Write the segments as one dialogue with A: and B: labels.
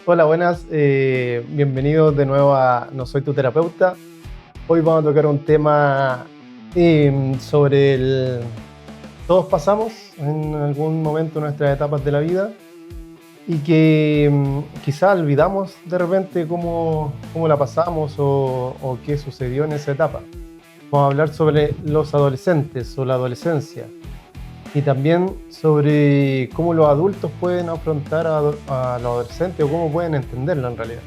A: Hola, buenas. Bienvenidos de nuevo a No Soy Tu Terapeuta. Hoy vamos a tocar un tema sobre el... Todos pasamos en algún momento de nuestras etapas de la vida y que quizá olvidamos de repente cómo la pasamos o qué sucedió en esa etapa. Vamos a hablar sobre los adolescentes o la adolescencia y también sobre cómo los adultos pueden afrontar a los adolescentes o cómo pueden entenderlo en realidad.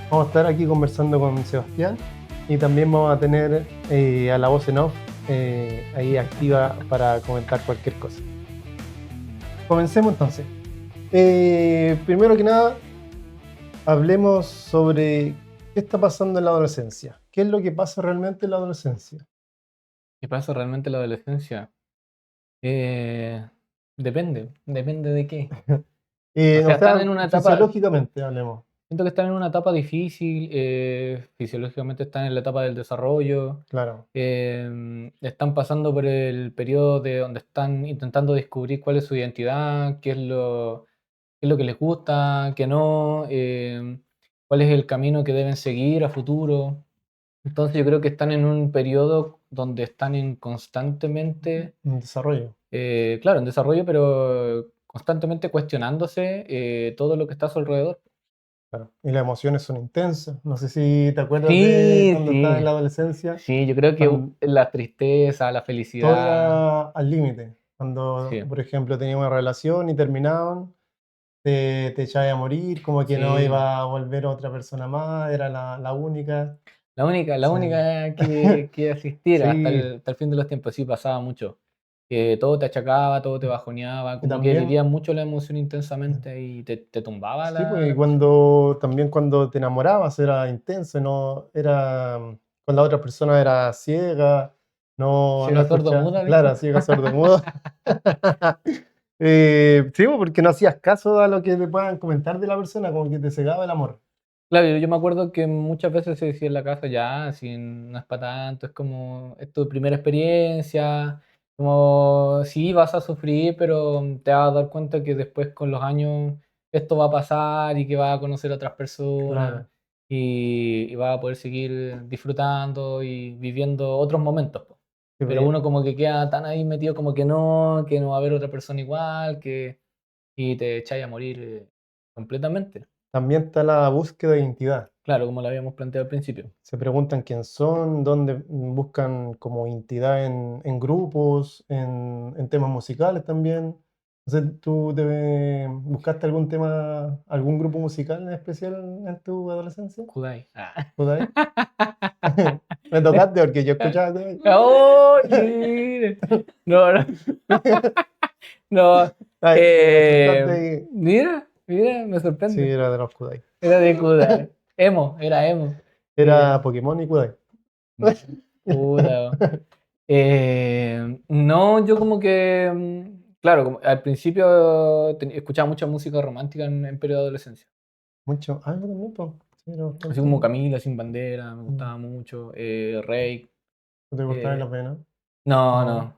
A: Vamos a estar aquí conversando con Sebastián y también vamos a tener a la voz en off ahí activa para comentar cualquier cosa. Comencemos entonces. Primero que nada, hablemos sobre qué está pasando en la adolescencia. ¿Qué es lo que pasa realmente en la adolescencia?
B: ¿Qué pasa realmente en la adolescencia? Eh, depende de qué. O
A: O
B: sea, están
A: sea,
B: en una etapa,
A: fisiológicamente hablemos.
B: siento que están en una etapa difícil, fisiológicamente están en la etapa del desarrollo,
A: Claro.
B: están pasando por el periodo de donde están intentando descubrir cuál es su identidad, qué es lo que les gusta, qué no, cuál es el camino que deben seguir a futuro. Entonces yo creo que están en un periodo donde están en constantemente.
A: En desarrollo.
B: Claro, en desarrollo, pero constantemente cuestionándose todo lo que está a su alrededor.
A: Claro. Y las emociones son intensas. No sé si te acuerdas de
B: Sí,
A: cuando estabas en
B: sí,
A: la adolescencia,
B: sí, yo creo que
A: cuando
B: la tristeza, la
A: todo
B: felicidad,
A: era al límite. Cuando,
B: sí,
A: por ejemplo, tenías una relación y terminaban, te echabas a morir, como que no
B: sí.
A: iba a volver otra persona más, era la única.
B: La
A: Sí.
B: única que existir hasta
A: Sí,
B: el fin de los tiempos, sí, pasaba mucho. Que todo te achacaba, todo te bajoneaba,
A: y
B: como que
A: también,
B: vivías mucho la emoción intensamente y te tumbaba
A: sí,
B: la
A: pues
B: emoción.
A: también cuando te enamorabas era intenso, no era, con la otra persona era ciega, no
B: Ciega sordo
A: escuchaba,
B: muda, dice.
A: claro, ciega, sordo-mudo. Sí, pues, porque no hacías caso a lo que te puedan comentar de la persona, como que te cegaba el amor.
B: Claro, yo me acuerdo que muchas veces se decía en la casa, ya, si no es para tanto, es como, es tu primera experiencia, como, sí, vas a sufrir, pero te vas a dar cuenta que después con los años esto va a pasar y que vas a conocer a otras personas
A: Claro.
B: y vas a poder seguir disfrutando y viviendo otros momentos, po.
A: Sí,
B: Pero
A: pues,
B: uno como que queda tan ahí metido como que no va a haber otra persona igual, y te echáis a morir completamente.
A: también está la búsqueda de identidad.
B: Claro, como lo habíamos planteado al principio.
A: Se preguntan quién son, dónde buscan como identidad en grupos, en temas musicales también. Entonces, buscaste algún tema, algún grupo musical en especial en tu adolescencia?
B: Kudai. Ah.
A: ¿Tú sabes? Me tocaste porque yo escuchaba Kudai.
B: ¡Oh, mire! No, no, no.
A: Ay, me asustaste ahí.
B: Mira, me
A: Sí,
B: sorprende.
A: era de los Kudai.
B: Era de Kudai. Emo, era emo.
A: Era
B: Eh,
A: Pokémon y Kudai.
B: puta. No, yo como que, claro, al principio escuchaba mucha música romántica en periodo de adolescencia.
A: Mucho. Ah, yo también, po. Sí, era
B: Así
A: bastante.
B: como Camila, Sin Bandera, me
A: Mm.
B: gustaba mucho. Reik.
A: ¿No te cortaban
B: eh,
A: las venas?
B: no,
A: No.
B: no.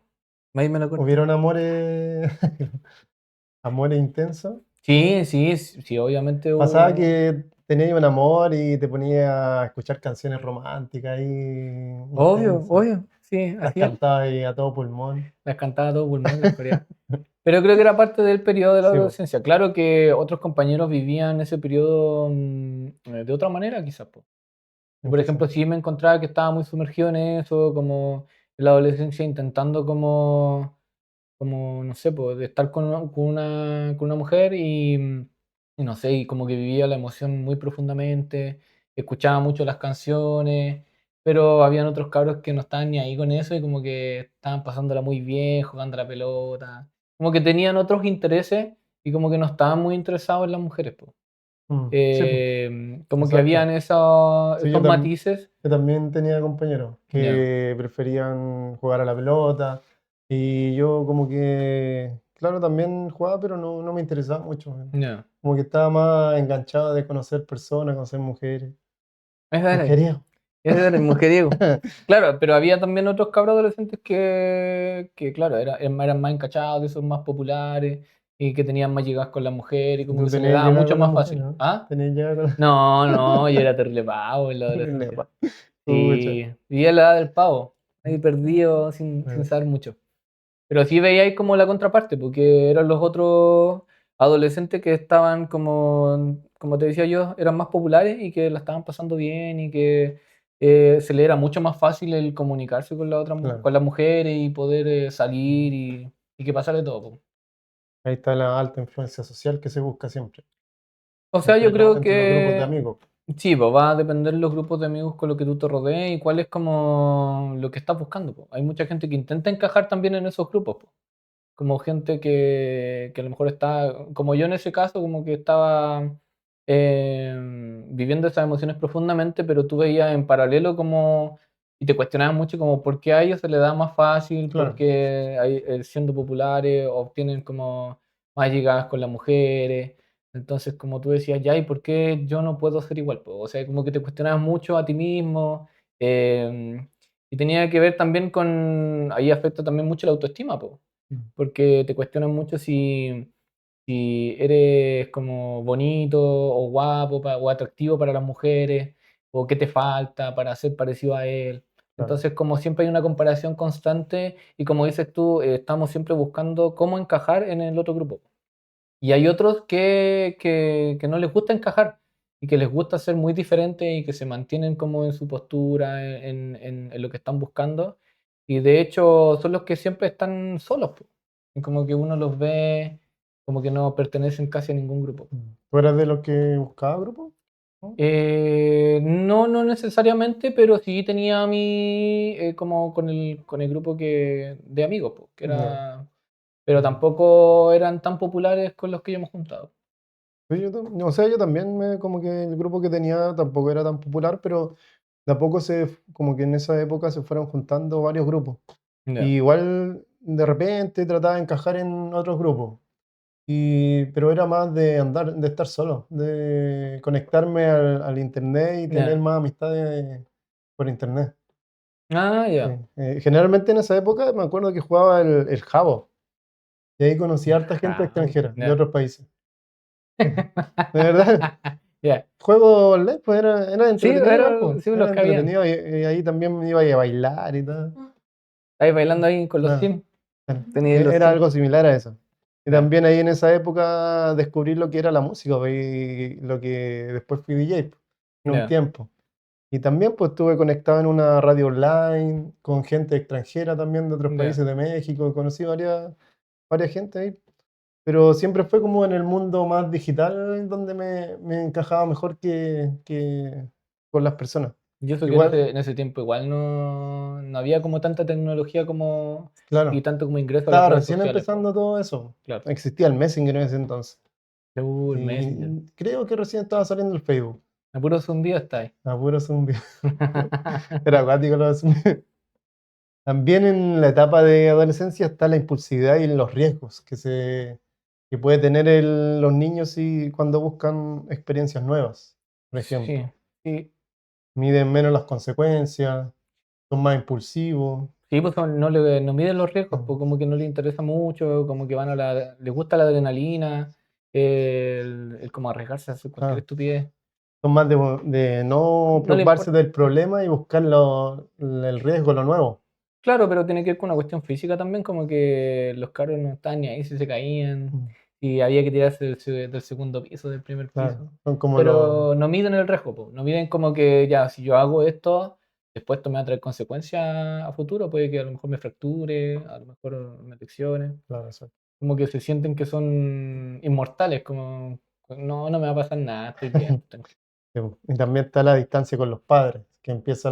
B: Ahí me lo corté.
A: ¿Hubieron amores, amores intensos?
B: Sí, sí, sí, obviamente
A: Pasaba
B: hubo.
A: que tenías un amor y te ponías a escuchar canciones románticas ahí
B: Obvio,
A: intensas.
B: obvio, sí,
A: Las
B: así es.
A: cantabas ahí a todo pulmón.
B: Las cantaba a todo pulmón, las coreaba. Pero creo que era parte del periodo de la
A: Sí, po,
B: adolescencia. Claro que otros compañeros vivían ese periodo de otra manera, quizás, po. Yo,
A: ¿en
B: por
A: qué
B: ejemplo,
A: sentido?
B: sí me encontraba que estaba muy sumergido en eso, como en la adolescencia, intentando como no sé, pues, de estar con una mujer y no sé, y como que vivía la emoción muy profundamente, escuchaba mucho las canciones, pero habían otros cabros que no estaban ni ahí con eso y como que estaban pasándola muy bien, jugando a la pelota, como que tenían otros intereses y como que no estaban muy interesados en las mujeres, pues.
A: Sí, po,
B: Como que habían
A: exacto. Sí,
B: esos matices.
A: yo también tenía compañeros
B: Ya,
A: que preferían jugar a la pelota y yo como que, claro, también jugaba, pero no me interesaba mucho.
B: ya.
A: Como que estaba más enganchado de conocer personas, conocer mujeres.
B: Ese era.
A: Mujeres.
B: Ese era el mujeriego. Claro, pero había también otros cabros adolescentes que claro, eran más encachados, esos más populares, y que tenían más llegadas con la mujer y como
A: Tú
B: que se le
A: tenías
B: daba
A: llegada
B: mucho
A: con las
B: más
A: mujeres,
B: fácil.
A: ¿no?
B: ¿Ah?
A: Tenías llegada con las...
B: No, no, yo era terrible pavo en la adolescencia.
A: Lepa. Pucha.
B: Sí, vivía la edad del pavo, ahí perdido sin
A: Bueno,
B: saber mucho. Pero sí veía ahí como la contraparte, porque eran los otros adolescentes que estaban como te decía yo, eran más populares y que la estaban pasando bien y que se le era mucho más fácil el comunicarse con la otra,
A: claro.
B: con las mujeres y poder salir y que pasara de todo, po.
A: Ahí está la alta influencia social que se busca siempre,
B: O sea, yo creo
A: entre los grupos de
B: que
A: amigos.
B: sí, pues va a depender los grupos de amigos con los que tú te rodees y cuál es como lo que estás buscando, po. Hay mucha gente que intenta encajar también en esos grupos, po. Como gente que a lo mejor está, como yo en ese caso, como que estaba viviendo esas emociones profundamente, pero tú veías en paralelo como, y te cuestionabas mucho como por qué a ellos se les da más fácil, por
A: Claro,
B: qué siendo populares obtienen como más llegadas con las mujeres. Entonces, como tú decías, ya, ¿y por qué yo no puedo ser igual? Po? O sea, como que te cuestionabas mucho a ti mismo. Y tenía que ver también con, ahí afecta también mucho la autoestima, po,
A: mm,
B: porque te cuestionan mucho si eres como bonito o guapo o atractivo para las mujeres, o qué te falta para ser parecido a él.
A: claro.
B: Entonces, como siempre hay una comparación constante y como dices tú, estamos siempre buscando cómo encajar en el otro grupo. Y hay otros que no les gusta encajar y que les gusta ser muy diferentes y que se mantienen como en su postura, en lo que están buscando. Y de hecho son los que siempre están solos, po. Y como que uno los ve como que no pertenecen casi a ningún grupo.
A: ¿Tú eras de los que buscaba grupo? ¿No?
B: No, no necesariamente, pero sí tenía a mí como con el grupo de amigos, po, que
A: No.
B: era, pero tampoco eran tan populares con los que yo hemos juntado.
A: Sí, o sea, yo también como que el grupo que tenía tampoco era tan popular, pero de a poco como que en esa época se fueron juntando varios grupos.
B: Ya.
A: Y igual de repente trataba de encajar en otros grupos. Pero era más de andar, de estar solo, de conectarme al internet y tener
B: Ya.
A: más amistades por internet.
B: Ah,
A: Sí.
B: ya.
A: Generalmente en esa época me acuerdo que jugaba el Jabo, y ahí conocí a harta gente
B: Jabo,
A: extranjera de
B: ya.
A: otros países. De verdad,
B: Ya.
A: juego online, pues era
B: Sí,
A: entretenido igual, pues,
B: sí, los
A: era
B: que habían.
A: entretenido y ahí también me iba a bailar y todo.
B: Ahí bailando ahí con los
A: Claro,
B: Sims.
A: claro.
B: Tenía los
A: Era
B: Sims.
A: algo similar a eso. Y
B: Ya.
A: también ahí en esa época descubrí lo que era la música, pues, y lo que después fui DJ pues, en un
B: Ya.
A: tiempo. Y también pues estuve conectado en una radio online con gente extranjera también de otros
B: Ya.
A: países de México. Conocí varias gente ahí. Pero siempre fue como en el mundo más digital donde me encajaba mejor que con las personas.
B: Yo sé que en
A: Igual,
B: ese tiempo igual no había como tanta tecnología como y
A: claro,
B: tanto como ingreso a las
A: estaba
B: redes
A: recién
B: sociales, po.
A: empezando todo eso.
B: Claro.
A: Existía el Messenger en ese entonces.
B: El Messenger.
A: Y creo que recién estaba saliendo el Facebook.
B: A puro zumbido está ahí.
A: A puro zumbi. Era acuático lo de zumbi. También en la etapa de adolescencia está la impulsividad y los riesgos que puede tener los niños cuando buscan experiencias nuevas, por
B: Sí,
A: ejemplo.
B: sí.
A: Miden menos las consecuencias, son más impulsivos.
B: Sí, pues no miden los riesgos, pues como que no les interesa mucho, como que les gusta la adrenalina, el como arriesgarse a hacer cualquier
A: Claro,
B: estupidez.
A: son más de no
B: No le
A: preocuparse
B: importa.
A: del problema y buscar el riesgo, lo nuevo.
B: Claro, pero tiene que ver con una cuestión física también, como que los carros no estaban ni ahí si se caían,
A: Mm,
B: y había que tirarse del segundo piso, del primer
A: claro,
B: piso.
A: son como
B: Pero no miden el riesgo, po. No miden como que ya, si yo hago esto, después esto me va a traer consecuencias a futuro, puede que a lo mejor me fracture, a lo mejor me lesione.
A: claro, exacto.
B: Como que se sienten que son inmortales, como no me va a pasar nada, estoy bien.
A: Sí, po. Y también está la distancia con los padres, que empieza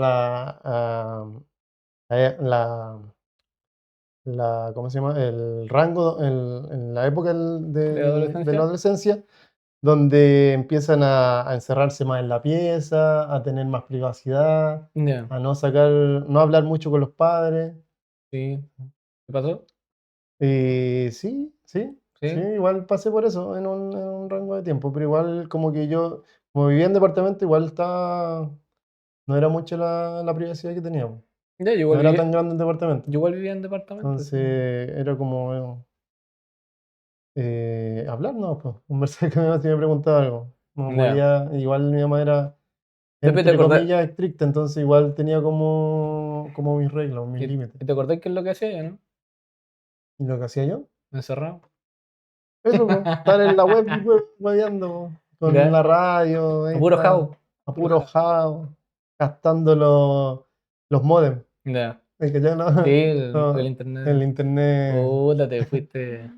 A: ¿cómo se llama? El rango, en la época
B: ¿De
A: de la
B: adolescencia?
A: adolescencia, donde empiezan a encerrarse más en la pieza, a tener más privacidad,
B: Ya,
A: no hablar mucho con los padres.
B: sí. ¿Qué pasó?
A: Y sí, sí, sí,
B: Sí.
A: igual pasé por eso en un rango de tiempo, pero igual como que como vivía en departamento, igual no era mucho la privacidad que teníamos.
B: Ya,
A: No era tan grande el departamento.
B: yo igual vivía en departamento, sí.
A: Entonces era como hablar, no, pues, conversar con mi mamá si me preguntaba algo. No
B: Ya.
A: podía, igual mi mamá era,
B: Pepe, ¿te
A: entre
B: acordás,
A: comillas, estricta, entonces igual tenía como mis reglas, mis
B: y,
A: límites.
B: y te acordás qué es lo que hacía ella, no?
A: Y lo que hacía yo,
B: Encerrado.
A: eso, pues, estar en la hueveando, con
B: Ya.
A: la radio,
B: A
A: ahí
B: puro
A: está,
B: jabo.
A: a
B: Puro
A: puro
B: jabo.
A: jao, gastando los modems.
B: Ya.
A: Es que ya
B: Sí,
A: no,
B: el
A: no, el
B: internet.
A: internet.
B: Puta, te fuiste.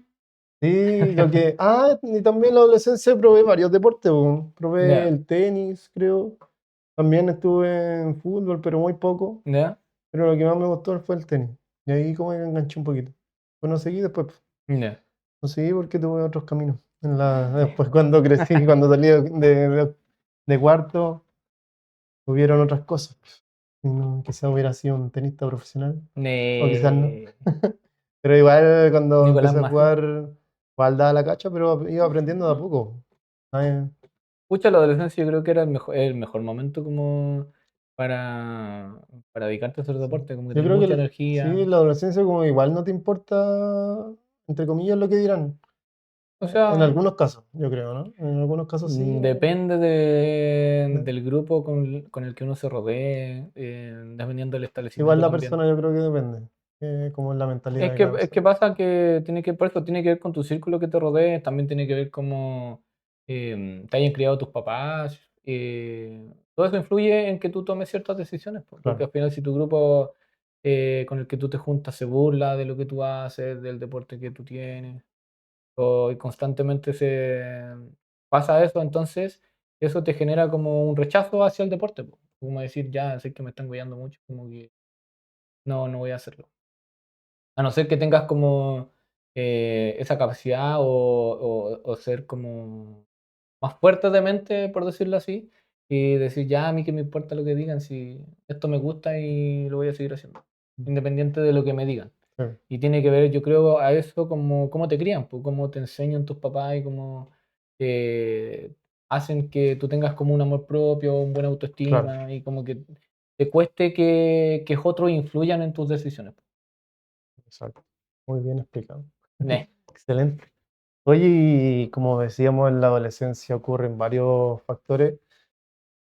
A: Sí, lo que. Ah, y también en la adolescencia probé varios deportes, po. Probé
B: Ya.
A: el tenis, creo. También estuve en fútbol, pero muy poco.
B: Ya.
A: Pero lo que más me gustó fue el tenis. Y ahí como que enganché un poquito. Pues no seguí después, pues.
B: Ya.
A: No seguí porque tuve otros caminos. Después cuando crecí, cuando salí de cuarto, hubieron otras cosas, pues. Y no, quizás hubiera sido un tenista profesional, o quizás no.
B: Ne-
A: Pero igual cuando
B: Nicolás
A: empecé a
B: Massieu.
A: jugar, igual daba la cacha, pero iba aprendiendo de a poco. Ay,
B: Pucha, la adolescencia yo creo que era el mejor momento como para, para dedicarte a hacer
A: sí.
B: deporte, como que
A: Yo
B: tenés
A: creo que
B: mucha
A: sí,
B: energía.
A: la adolescencia como igual no te importa, entre comillas, lo que dirán.
B: O
A: En
B: sea,
A: algunos casos, yo creo, ¿no? En algunos casos sí.
B: depende
A: De-
B: del grupo con el que uno se rodee, dependiendo del
A: Igual
B: establecimiento
A: la
B: también.
A: persona yo creo que depende, como es la mentalidad
B: Es
A: de
B: que,
A: cada
B: es que
A: persona.
B: pasa que tiene que, por eso tiene que ver con tu círculo que te rodee, también tiene que ver cómo te hayan criado tus papás. Todo eso influye en que tú tomes ciertas decisiones, po, porque
A: Claro,
B: al final si tu grupo con el que tú te juntas se burla de lo que tú haces, del deporte que tú tienes, y constantemente se pasa eso, entonces eso te genera como un rechazo hacia el deporte, po. Como decir, ya sé que me están guiando mucho, como que no, no voy a hacerlo. A no ser que tengas como esa capacidad o ser como más fuerte de mente, por decirlo así, y decir, ya a mí que me importa lo que digan, si esto me gusta y lo voy a seguir haciendo, independiente de lo que me digan.
A: sí,
B: Y tiene que ver, yo creo, a eso como cómo te crían, pues, cómo te enseñan tus papás y cómo eh, hacen que tú tengas como un amor propio, un buena
A: claro,
B: autoestima y como que te cueste que otros influyan en tus decisiones.
A: exacto. Muy bien explicado.
B: Ne.
A: Excelente. Oye, y como decíamos, en la adolescencia ocurren varios factores.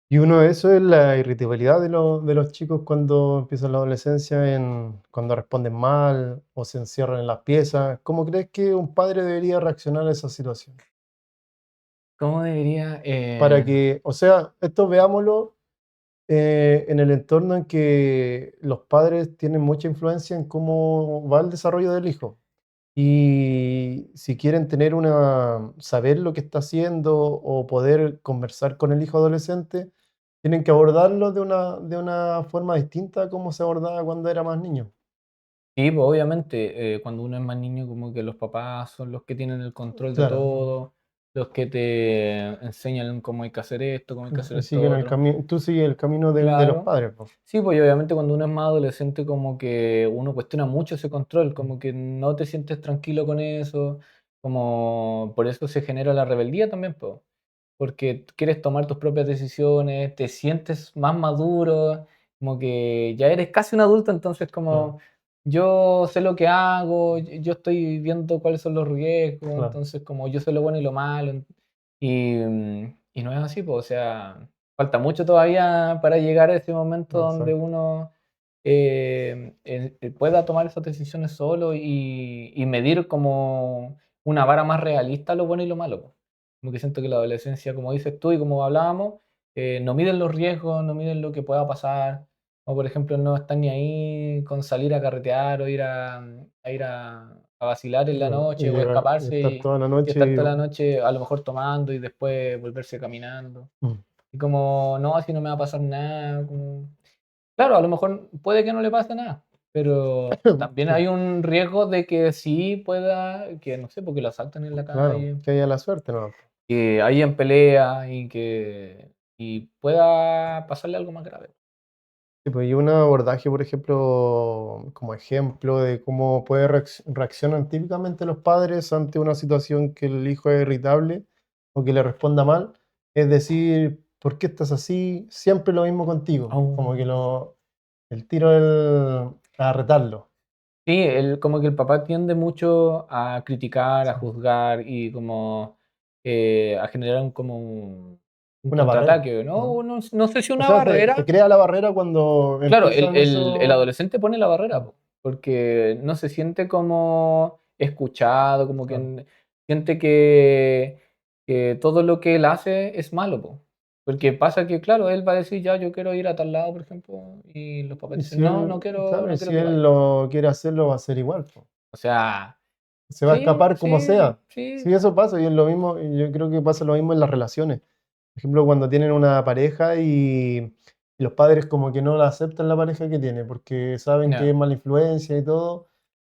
A: Y uno de esos es la irritabilidad de los chicos cuando empiezan la adolescencia, cuando responden mal o se encierran en las piezas. ¿Cómo crees que un padre debería reaccionar a esa situación?
B: ¿Cómo debería?
A: Para que, o sea, esto veámoslo en el entorno en que los padres tienen mucha influencia en cómo va el desarrollo del hijo. Y si quieren saber lo que está haciendo o poder conversar con el hijo adolescente, tienen que abordarlo de una forma distinta a como se abordaba cuando era más niño.
B: Sí, pues obviamente, cuando uno es más niño, como que los papás son los que tienen el control de
A: Claro,
B: todo, los que te enseñan cómo hay que hacer esto, cómo hay que hacer esto
A: siguen el
B: otro.
A: camino, tú sigues el camino de los
B: Claro.
A: padres, po.
B: Sí, pues y obviamente cuando uno es más adolescente, como que uno cuestiona mucho ese control, como que no te sientes tranquilo con eso, como por eso se genera la rebeldía también, pues. Porque quieres tomar tus propias decisiones, te sientes más maduro, como que ya eres casi un adulto, entonces
A: Claro,
B: como yo sé lo que hago, yo estoy viendo cuáles son los riesgos,
A: claro,
B: entonces como yo sé lo bueno y lo malo, y no es así, pues, o sea, falta mucho todavía para llegar a ese momento donde
A: exacto.
B: uno pueda tomar esas decisiones solo y medir como una vara más realista lo bueno y lo malo, po. Como que siento que la adolescencia, como dices tú y como hablábamos, no miden los riesgos, no miden lo que pueda pasar. O por ejemplo, no están ni ahí con salir a carretear o ir a vacilar en la
A: Y
B: noche o
A: llegar y
B: escaparse
A: estar toda la
B: y
A: noche
B: estar toda la noche a lo mejor tomando y después volverse caminando. Y como, no, así no me va a pasar nada. Claro, a lo mejor puede que no le pase nada, pero también
A: sí,
B: hay un riesgo de que sí pueda, que no sé, porque lo asalten en la
A: claro,
B: calle,
A: que haya la suerte, ¿no?
B: que hayan peleas y pueda pasarle algo más grave.
A: Sí, pues, y un abordaje, por ejemplo, como ejemplo de cómo reaccionan típicamente los padres ante una situación que el hijo es irritable o que le responda mal, es decir, ¿por qué estás así? Siempre lo mismo contigo, como que
B: Oh,
A: el tiro a retarlo.
B: Sí, como que el papá tiende mucho a criticar, a juzgar y como a generar un
A: Una barrera,
B: contraataque,
A: ¿no?
B: ¿no? No sé si
A: O
B: una
A: sea, se
B: barrera.
A: crea la barrera cuando
B: Claro,
A: empiezan
B: el
A: eso.
B: adolescente pone la barrera, po, porque no se siente como escuchado, como que
A: Claro.
B: siente que todo lo que él hace es malo, po. Porque pasa que, claro, él va a decir, ya, yo quiero ir a tal lado, por ejemplo, y los papás
A: Y
B: dicen,
A: si
B: no,
A: él, claro, y
B: no
A: si
B: quiero que
A: él
B: vaya.
A: lo quiere hacer, lo va a hacer igual, po.
B: O sea,
A: Se va a
B: sí,
A: escapar como
B: sí,
A: sea.
B: sí.
A: Sí, eso pasa, y es lo mismo, y yo creo que pasa lo mismo en las relaciones. Por ejemplo, cuando tienen una pareja y los padres como que no la aceptan la pareja que tiene, porque saben que
B: Ya,
A: es mala influencia y todo,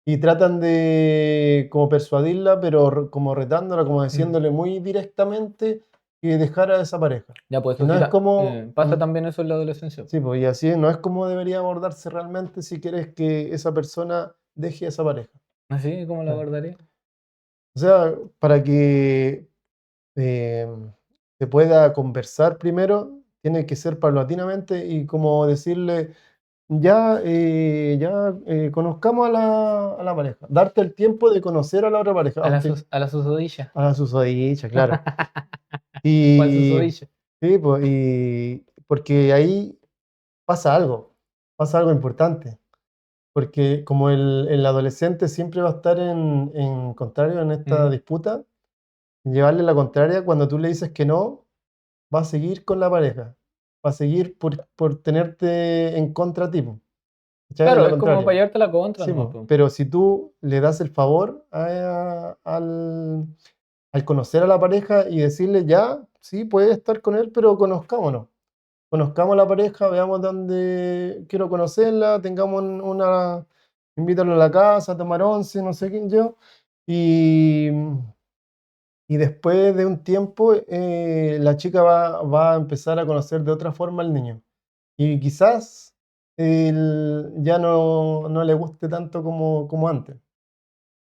A: y tratan de como persuadirla, pero como retándola, como
B: mm,
A: diciéndole muy directamente que dejara a esa pareja.
B: ya, pues
A: Y
B: eso
A: no
B: sí,
A: es como,
B: pasa también eso en la adolescencia.
A: sí, pues, y así no es como debería abordarse realmente si quieres que esa persona deje a esa pareja.
B: ¿Así? ¿Cómo lo
A: Claro.
B: abordaría?
A: O sea, para que se pueda conversar primero, tiene que ser paulatinamente y como decirle, ya conozcamos a la pareja, darte el tiempo de conocer a la otra pareja, aunque
B: A la susodicha.
A: a la susodicha, claro.
B: O al
A: Y
B: susodicho.
A: sí, pues, y porque ahí pasa algo importante, porque como el adolescente siempre va a estar en contrario en esta
B: Ujú.
A: disputa, llevarle la contraria cuando tú le dices que no va a seguir con la pareja, va a seguir por tenerte en contra a ti, po, ¿cachai? En
B: Claro,
A: la
B: es como para
A: contraria.
B: llevarte la contra
A: Sí,
B: nomás,
A: po,
B: po.
A: pero si tú le das el favor al conocer a la pareja y decirle, ya, sí, puedes estar con él, pero conozcámonos. Conozcamos a la pareja, veamos dónde quiero conocerla, tengamos invítalo a la casa a tomar once, no sé qué yo. Y, y después de un tiempo, la chica va a empezar a conocer de otra forma al niño. Y quizás ya no le guste tanto como antes.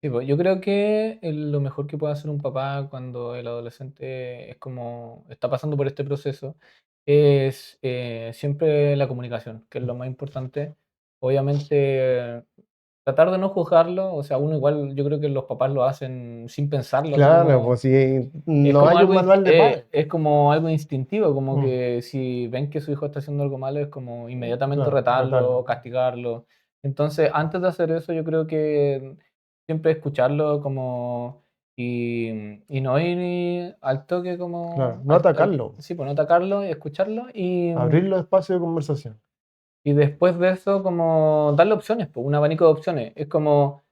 B: Sí, pues, yo creo que lo mejor que puede hacer un papá cuando el adolescente es como está pasando por este proceso es siempre la comunicación, que es lo más importante. Obviamente, tratar de no juzgarlo, o sea, uno igual, yo creo que los papás lo hacen sin pensarlo, así
A: Claro,
B: como
A: pues si
B: es
A: no
B: como
A: hay un manual de padre.
B: es como algo instintivo, como
A: Mm,
B: que si ven que su hijo está haciendo algo malo, es como inmediatamente
A: claro,
B: retarlo,
A: retarlo.
B: castigarlo. Entonces, antes de hacer eso, yo creo que siempre escucharlo como y no ir al toque
A: Claro,
B: como
A: no atacarlo,
B: sí, pues no atacarlo y escucharlo
A: abrir los espacios de conversación.
B: y después de eso como darle opciones, pues un abanico de opciones. Es como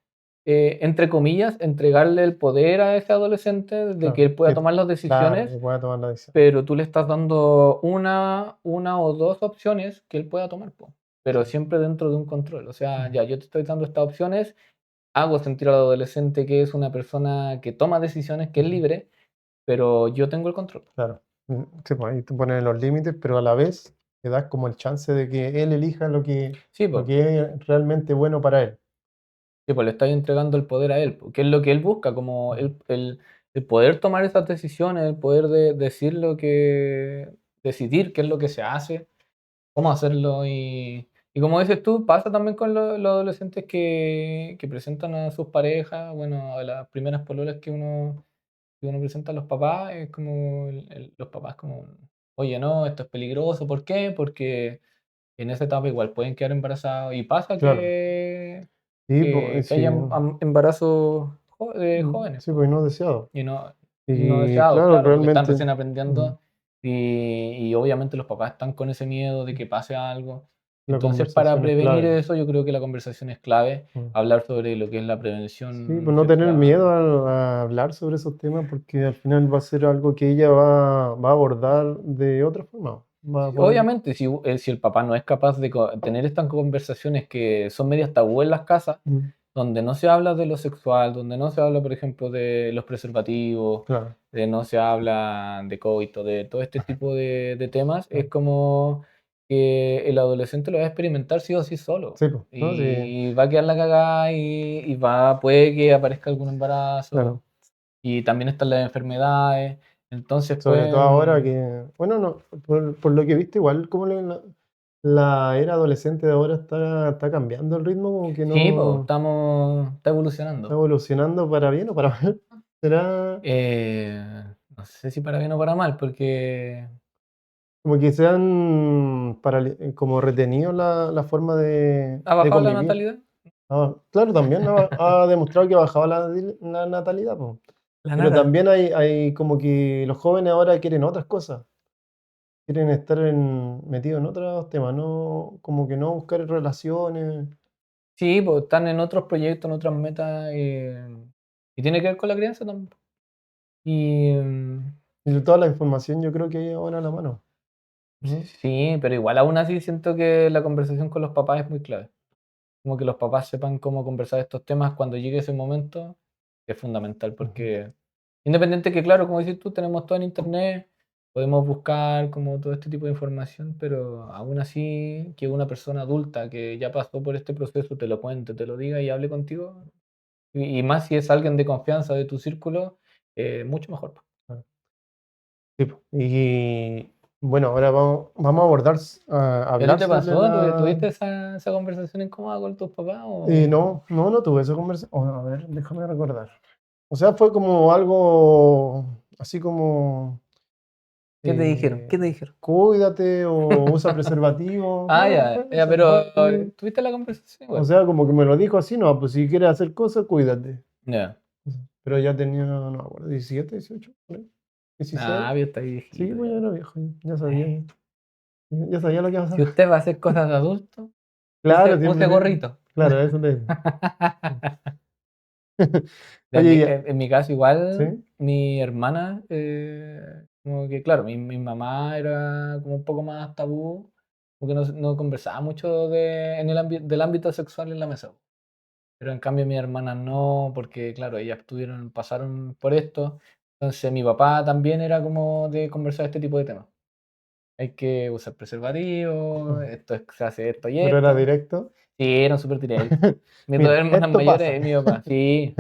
B: entre comillas, entregarle el poder a ese adolescente de que
A: Claro,
B: él pueda tomar las
A: claro, que
B: decisiones,
A: pueda tomar la decisión.
B: pero tú le estás dando una o dos opciones que él pueda tomar, po, pero
A: Sí.
B: siempre dentro de un control. O sea,
A: Mm,
B: ya, yo te estoy dando estas opciones, hago sentir al adolescente que es una persona que toma decisiones, que es
A: ujú.
B: libre, pero yo tengo el control.
A: Claro. Sí, pues ahí tú pones los límites, pero a la vez te das como el chance de que él elija
B: Sí,
A: lo
B: pues,
A: que es realmente bueno para él.
B: sí, pues le estás entregando el poder a él, po, que es lo que él busca, como
A: Mm,
B: el poder tomar esas decisiones, el poder decir decidir qué es lo que se hace, cómo hacerlo y como dices tú, pasa también con los adolescentes que presentan a sus parejas, bueno, a las primeras pololas que uno presenta a los papás, es como los papás como, oye, no, esto es peligroso, ¿por qué? Porque en esa etapa igual pueden quedar embarazados y pasa
A: claro. Sí, pues
B: que
A: sí.
B: haya embarazos jóvenes,
A: Sí,
B: po,
A: pues no deseado.
B: y no
A: Y
B: deseados,
A: claro,
B: claro, porque están
A: realmente.
B: recién
A: mm,
B: aprendiendo y obviamente los papás están con ese miedo de que pase algo.
A: La
B: Entonces, para
A: conversación es
B: prevenir
A: clave.
B: eso, yo creo que la conversación es clave,
A: Mm.
B: hablar sobre lo que es la
A: Sí,
B: prevención
A: pues no tener
B: sexual.
A: miedo a hablar sobre esos temas porque al final va a ser algo que ella va a abordar de otra forma. Va a
B: Sí,
A: poder.
B: obviamente, si el papá no es capaz de tener estas conversaciones que son medias tabú en las casas,
A: Mm,
B: donde no se habla de lo sexual, donde no se habla, por ejemplo, de los preservativos,
A: claro,
B: de no se habla de coito, de todo este tipo de temas, es
A: claro.
B: como que el adolescente lo va a experimentar sí o sí solo.
A: Sí, pues, ¿no? Sí,
B: Y va a quedar la cagada puede que aparezca algún embarazo.
A: claro.
B: Y también están las enfermedades. Entonces,
A: Sobre todo
B: pues,
A: ahora que, bueno, no, por lo que viste, igual como la era adolescente de ahora está cambiando el ritmo, como que
B: Sí, pues,
A: no
B: está
A: está
B: evolucionando.
A: evolucionando para bien o para mal. ¿Será
B: No sé si para bien o para mal, porque
A: como que se han como retenido la forma
B: ha
A: de
B: bajado la
A: convivir?
B: natalidad.
A: Claro, también ha demostrado que ha bajado la natalidad, po.
B: La
A: Pero
B: nata.
A: también hay como que los jóvenes ahora quieren otras cosas. Quieren estar metidos en otros temas, no, como que no buscar relaciones.
B: Sí, pues están en otros proyectos, en otras metas, y tiene que ver con la crianza también. Y
A: Y de toda la información yo creo que hay ahora a la mano. Ujú.
B: sí, pero igual aún así siento que la conversación con los papás es muy clave. Como que los papás sepan cómo conversar estos temas cuando llegue ese momento es fundamental,
A: Ujú.
B: porque independiente que, claro, como dices tú, tenemos todo en internet, podemos buscar como todo este tipo de información, pero aún así que una persona adulta que ya pasó por este proceso te lo cuente, te lo diga y hable contigo, y más si es alguien de confianza de tu círculo, mucho mejor, po.
A: Claro. Sí, po. Y bueno, ahora vamos a abordar,
B: ¿Y a ti
A: hablar
B: te
A: sobre
B: pasó? ¿Tuviste esa conversación incómoda con tus papás?
A: No, no tuve esa conversación. A ver, déjame recordar. O sea, fue como algo así como
B: ¿Qué te dijeron?
A: eh,
B: ¿Qué te dijeron?
A: cuídate o usa preservativo.
B: Ah,
A: Bueno,
B: ya,
A: fue
B: ya,
A: eso.
B: pero ¿tuviste la conversación
A: O
B: igual?
A: sea, como que me lo dijo así, no, pues si quieres hacer cosas, cuídate.
B: Ya.
A: Pero ya tenía, no me acuerdo, 17, 18, por ahí, 16.
B: Ah, bien, está ahí
A: Sí,
B: viejito
A: pues ya
B: ya.
A: era viejo, ya sabía,
B: Eh,
A: ya sabía lo que iba a
B: Si
A: pasar.
B: usted va a hacer cosas de adulto,
A: Claro,
B: use
A: siempre,
B: gorrito.
A: claro, eso te digo.
B: Ya
A: Oye, ya,
B: en mi caso igual,
A: ¿sí?
B: mi hermana, como que claro, mi mamá era como un poco más tabú, porque no conversaba mucho del ámbito sexual en la mesa. Pero en cambio mi hermana no, porque claro, ellas pasaron por esto. Entonces mi papá también era como de conversar este tipo de temas. Hay que usar preservativo, se hace esto y
A: Pero era
B: esto.
A: directo.
B: Sí, eran súper directos. Mis dos
A: Mira,
B: hermanas
A: esto
B: mayores
A: pasa.
B: y mi papá, sí.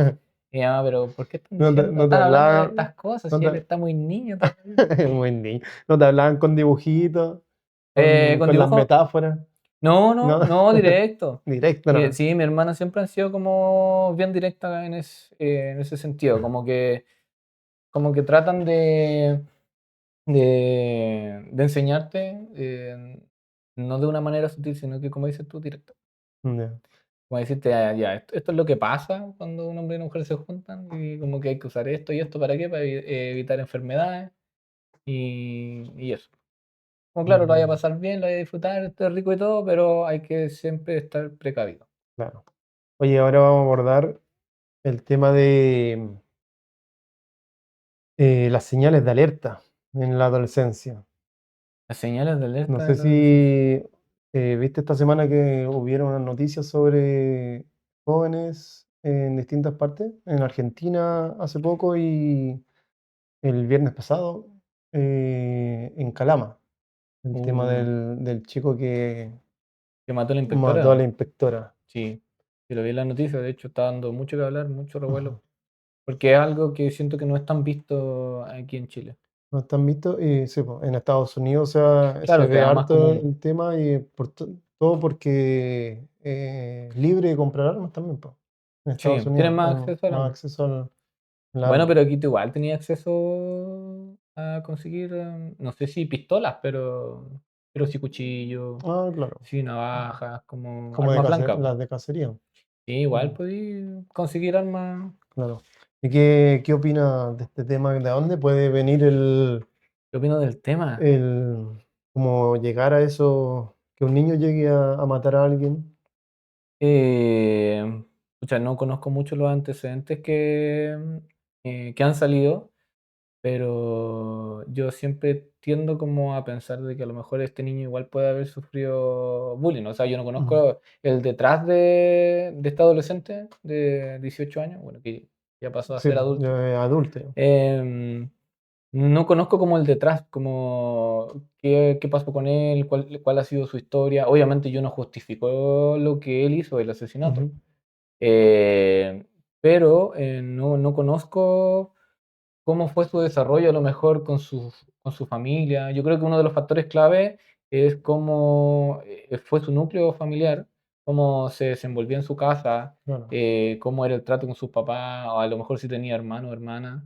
B: Mi mamá, pero ¿por qué
A: No te
B: están hablando de
A: hablaban,
B: estas cosas
A: no
B: si él
A: te,
B: está muy niño todavía?
A: buen niño. No te hablaban con dibujitos,
B: ¿Con
A: con las
B: dibujo?
A: metáforas,
B: No,
A: ¿no?
B: no, no, directo.
A: Directo, no.
B: Sí, mi hermana siempre han sido como bien directa en ese sentido, como que tratan de enseñarte, no de una manera sutil, sino que como dices tú, directo.
A: Ya.
B: Como decirte, ya, esto es lo que pasa cuando un hombre y una mujer se juntan y como que hay que usar esto y esto para qué, para evitar enfermedades y eso. Como claro, lo vaya a
A: Mm,
B: pasar bien, lo vaya a disfrutar, esto es rico y todo, pero hay que siempre estar precavido.
A: claro. Oye, ahora vamos a abordar el tema de las señales de alerta en la adolescencia.
B: Las señales de
A: No
B: alerta de
A: sé
B: la adolescencia.
A: si viste esta semana que hubieron unas noticias sobre jóvenes en distintas partes, en Argentina hace poco y el viernes pasado en Calama, el tema
B: Uh,
A: del chico que
B: que mató a la
A: mató a
B: inspectora.
A: la inspectora.
B: Sí, sí lo vi en la noticia, de hecho está dando mucho que hablar, mucho
A: Ujú.
B: revuelo, porque es algo que siento que no es tan visto aquí en Chile.
A: ¿No están vistos? Y sí, po, en Estados Unidos se
B: Claro, se
A: ve
B: da más
A: harto
B: común.
A: el tema y todo porque es libre de comprar armas también, po. En
B: Sí,
A: Estados
B: tienen
A: Unidos
B: más
A: tenemos
B: acceso al
A: más
B: arma.
A: acceso al
B: Bueno,
A: arma.
B: pero aquí tú igual tenía acceso a conseguir, no sé si pistolas, pero sí cuchillos,
A: Ah, claro.
B: sí navajas, como
A: Como
B: armas blancas, po.
A: las de cacería.
B: Sí, igual
A: Mm,
B: podí conseguir armas.
A: claro. ¿Y qué opinas de este tema? ¿De dónde puede venir
B: ¿Qué opino del tema?
A: el como llegar a eso, que un niño llegue a matar a alguien?
B: Pucha, no conozco mucho los antecedentes que han salido, pero yo siempre tiendo como a pensar de que a lo mejor este niño igual puede haber sufrido bullying. O sea, yo no
A: Ujú.
B: conozco el detrás de este adolescente de 18 años, bueno, que ya pasó a
A: Sí,
B: ser
A: pues,
B: adulto.
A: ya es adulto. Ya.
B: Em, no conozco como el detrás, como qué pasó con él, cuál ha sido su historia. Obviamente yo no justifico lo que él hizo, el asesinato.
A: Ujú.
B: Eh, pero no conozco cómo fue su desarrollo a lo mejor con su familia. Yo creo que uno de los factores clave es cómo fue su núcleo familiar, cómo se desenvolvía en su casa,
A: Claro.
B: cómo era el trato con sus papás, o a lo mejor si tenía hermano o hermana,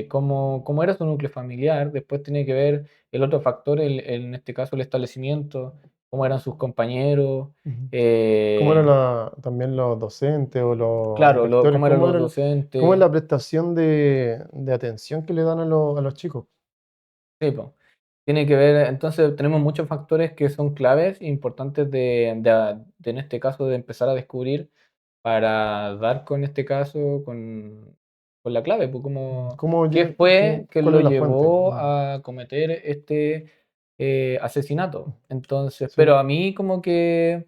B: cómo era su núcleo familiar. Después tiene que ver el otro factor, en este caso el establecimiento, cómo eran sus compañeros,
A: Ujú. ¿Cómo eran
B: eh,
A: también los docentes o los
B: claro,
A: directores?
B: cómo eran los
A: ¿Cómo es
B: docentes.
A: la prestación de atención que le dan a los chicos?
B: Sí, po. Tiene que ver, entonces tenemos muchos factores que son claves e importantes en este caso, de empezar a descubrir para dar con este caso, con la clave, pues como, ¿qué fue que
A: ¿Cuál
B: lo
A: es la fuente?
B: llevó a cometer este asesinato? Entonces,
A: Sí,
B: pero a mí como que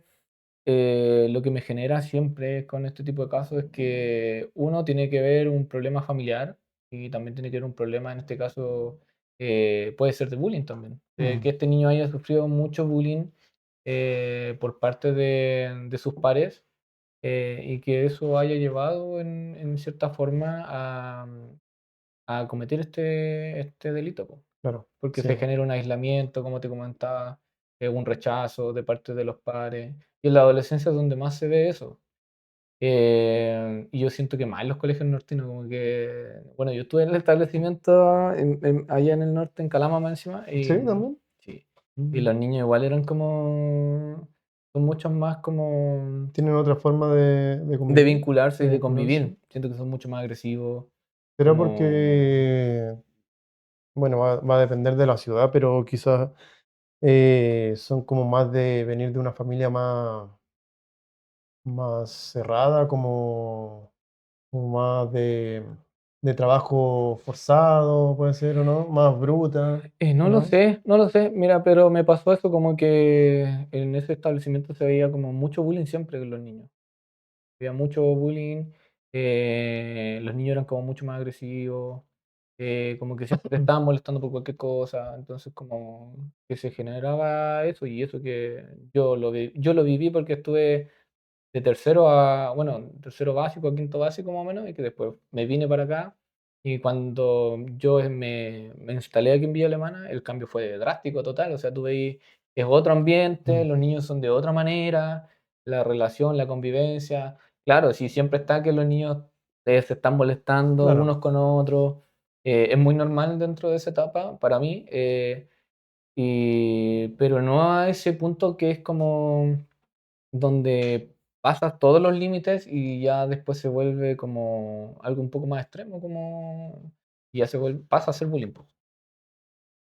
B: lo que me genera siempre con este tipo de casos es que uno tiene que ver un problema familiar y también tiene que ver un problema, en este caso, puede ser de bullying también.
A: mm,
B: Que este niño haya sufrido mucho bullying por parte de sus pares y que eso haya llevado en cierta forma a cometer este delito, po.
A: claro,
B: Porque
A: sí.
B: se genera un aislamiento, como te comentaba, un rechazo de parte de los padres. Y en la adolescencia es donde más se ve eso. Y yo siento que más en los colegios nortinos, como que, bueno, yo estuve en el establecimiento allá en el norte, en Calama más encima,
A: ¿Sí,
B: y
A: también?
B: sí, y
A: Mm.
B: los niños igual eran como, son muchos más como
A: ¿Tienen otra forma de
B: de
A: convivir,
B: vincularse
A: de
B: y de
A: vincularse?
B: convivir. Siento que son mucho más agresivos,
A: ¿Será
B: como...
A: porque, bueno, va a depender de la ciudad, pero quizás son como más de venir de una familia más cerrada, como más de trabajo forzado, puede ser, ¿o no? Más bruta,
B: No
A: ¿o
B: lo
A: no?
B: sé, no lo sé. Mira, pero me pasó eso como que en ese establecimiento se veía como mucho bullying siempre con los niños. Había mucho bullying, los niños eran como mucho más agresivos, como que siempre te estaban molestando por cualquier cosa, entonces como que se generaba eso y eso que yo lo viví porque estuve de tercero a, bueno, tercero básico a quinto básico más o menos, y que después me vine para acá. Y cuando yo me instalé aquí en Villa Alemana, el cambio fue drástico, total. O sea, tú veis, es otro ambiente,
A: Mm,
B: los niños son de otra manera, la relación, la convivencia. Claro, si siempre está que los niños se están molestando
A: claro,
B: unos con otros, es muy normal dentro de esa etapa para mí, pero no a ese punto que es como donde pasas todos los límites y ya después se vuelve como algo un poco más extremo, como y ya pasa a ser bullying, po.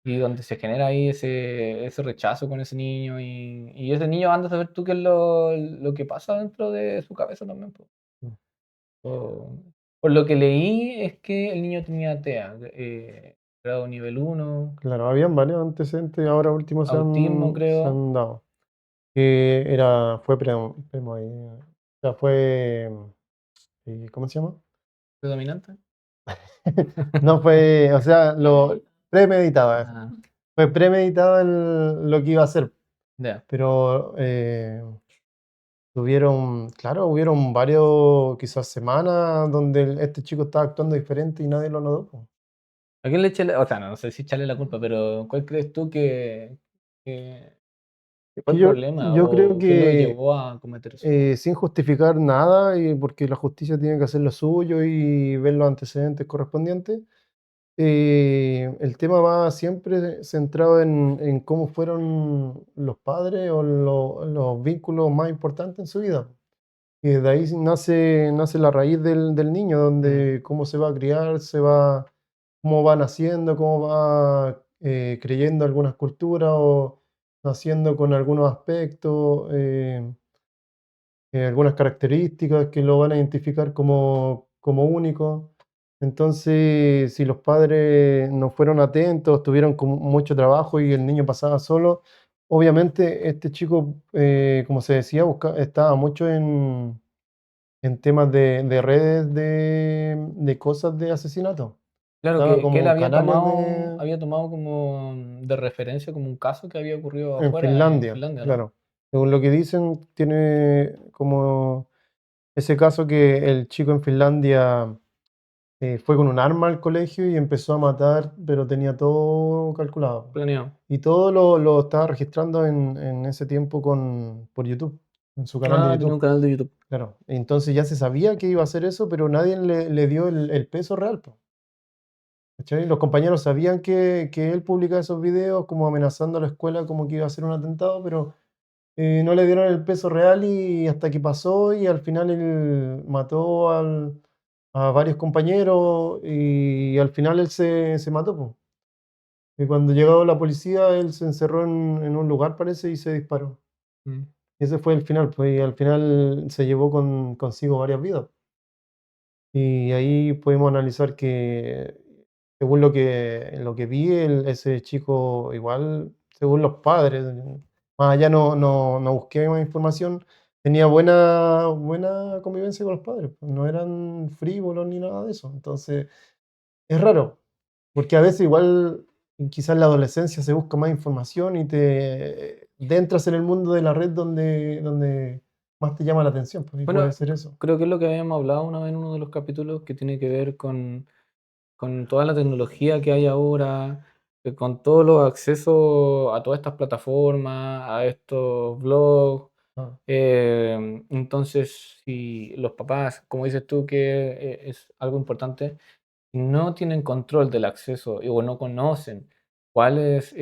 B: Y donde se genera ahí ese rechazo con ese niño y ese niño anda a saber tú qué es lo que pasa dentro de su cabeza también, po.
A: mm,
B: Po por lo que leí es que el niño tenía TEA, grado nivel 1,
A: claro. Habían varios antecedentes, ahora último
B: autismo
A: se
B: creo,
A: han dado. Fue premo ahí, o sea, fue, ¿cómo se llama?
B: predominante.
A: No fue, o sea, lo premeditado, eso.
B: Ah,
A: Fue premeditado lo que iba a hacer,
B: ya.
A: pero claro, hubieron varios, quizás semanas donde este chico estaba actuando diferente y nadie lo notó, po.
B: ¿A quién le eché la o sea, no sé si echarle la culpa, pero cuál crees tú que fue
A: Que
B: el problema
A: yo creo
B: o qué lo
A: que
B: llevó a cometer eso?
A: sin justificar nada, y porque la justicia tiene que hacer lo suyo y ver los antecedentes correspondientes, el tema va siempre centrado en cómo fueron los padres o los vínculos más importantes en su vida. Y de ahí nace la raíz del niño,
B: Mm,
A: donde cómo se va a criar, cómo va naciendo, cómo va creyendo algunas culturas o naciendo con algunos aspectos. Algunas características que lo van a identificar como único. Entonces, si los padres no fueron atentos, tuvieron como mucho trabajo y el niño pasaba solo, obviamente este chico, como se decía, estaba mucho en temas de redes de cosas de asesinato.
B: claro,
A: Estaba
B: que él
A: como en canales de...
B: había tomado como de referencia como un caso que había ocurrido
A: En
B: afuera en
A: Finlandia,
B: Finlandia, ¿no?
A: claro. Según lo que dicen, tiene como ese caso que el chico en Finlandia fue con un arma al colegio y empezó a matar, pero tenía todo calculado.
B: Planeado.
A: Y todo lo estaba registrando en ese tiempo por YouTube, en su canal de
B: Ah, tenía un
A: YouTube.
B: canal de YouTube.
A: Claro. Entonces ya se sabía que iba a hacer eso, pero nadie le dio el peso real, po, ¿cachai? Los compañeros sabían que él publicaba esos videos como amenazando a la escuela como que iba a hacer un atentado, pero no le dieron el peso real y hasta que pasó y al final él mató a varios compañeros y al final él se mató, po. Y cuando llegó la policía, él se encerró en un lugar, parece, y se disparó.
B: Mm.
A: Ese fue el final, pues, y al final se llevó consigo varias vidas. Y ahí pudimos analizar que, según lo que vi, ese chico igual, según los padres, más allá no busqué más información, tenía buena convivencia con los padres, pues, no eran frívolos ni nada de eso. Entonces, es raro, porque a veces igual, quizás en la adolescencia se busca más información y te entras en el mundo de la red donde más te llama la atención, pues, y puede
B: Bueno,
A: ser eso.
B: creo que es lo que habíamos hablado una vez en uno de los capítulos que tiene que ver con toda la tecnología que hay ahora, con todos los accesos a todas estas plataformas, a estos blogs.
A: Ah,
B: Entonces, si los papás, como dices tú, que es algo importante, no tienen control del acceso o no conocen cuáles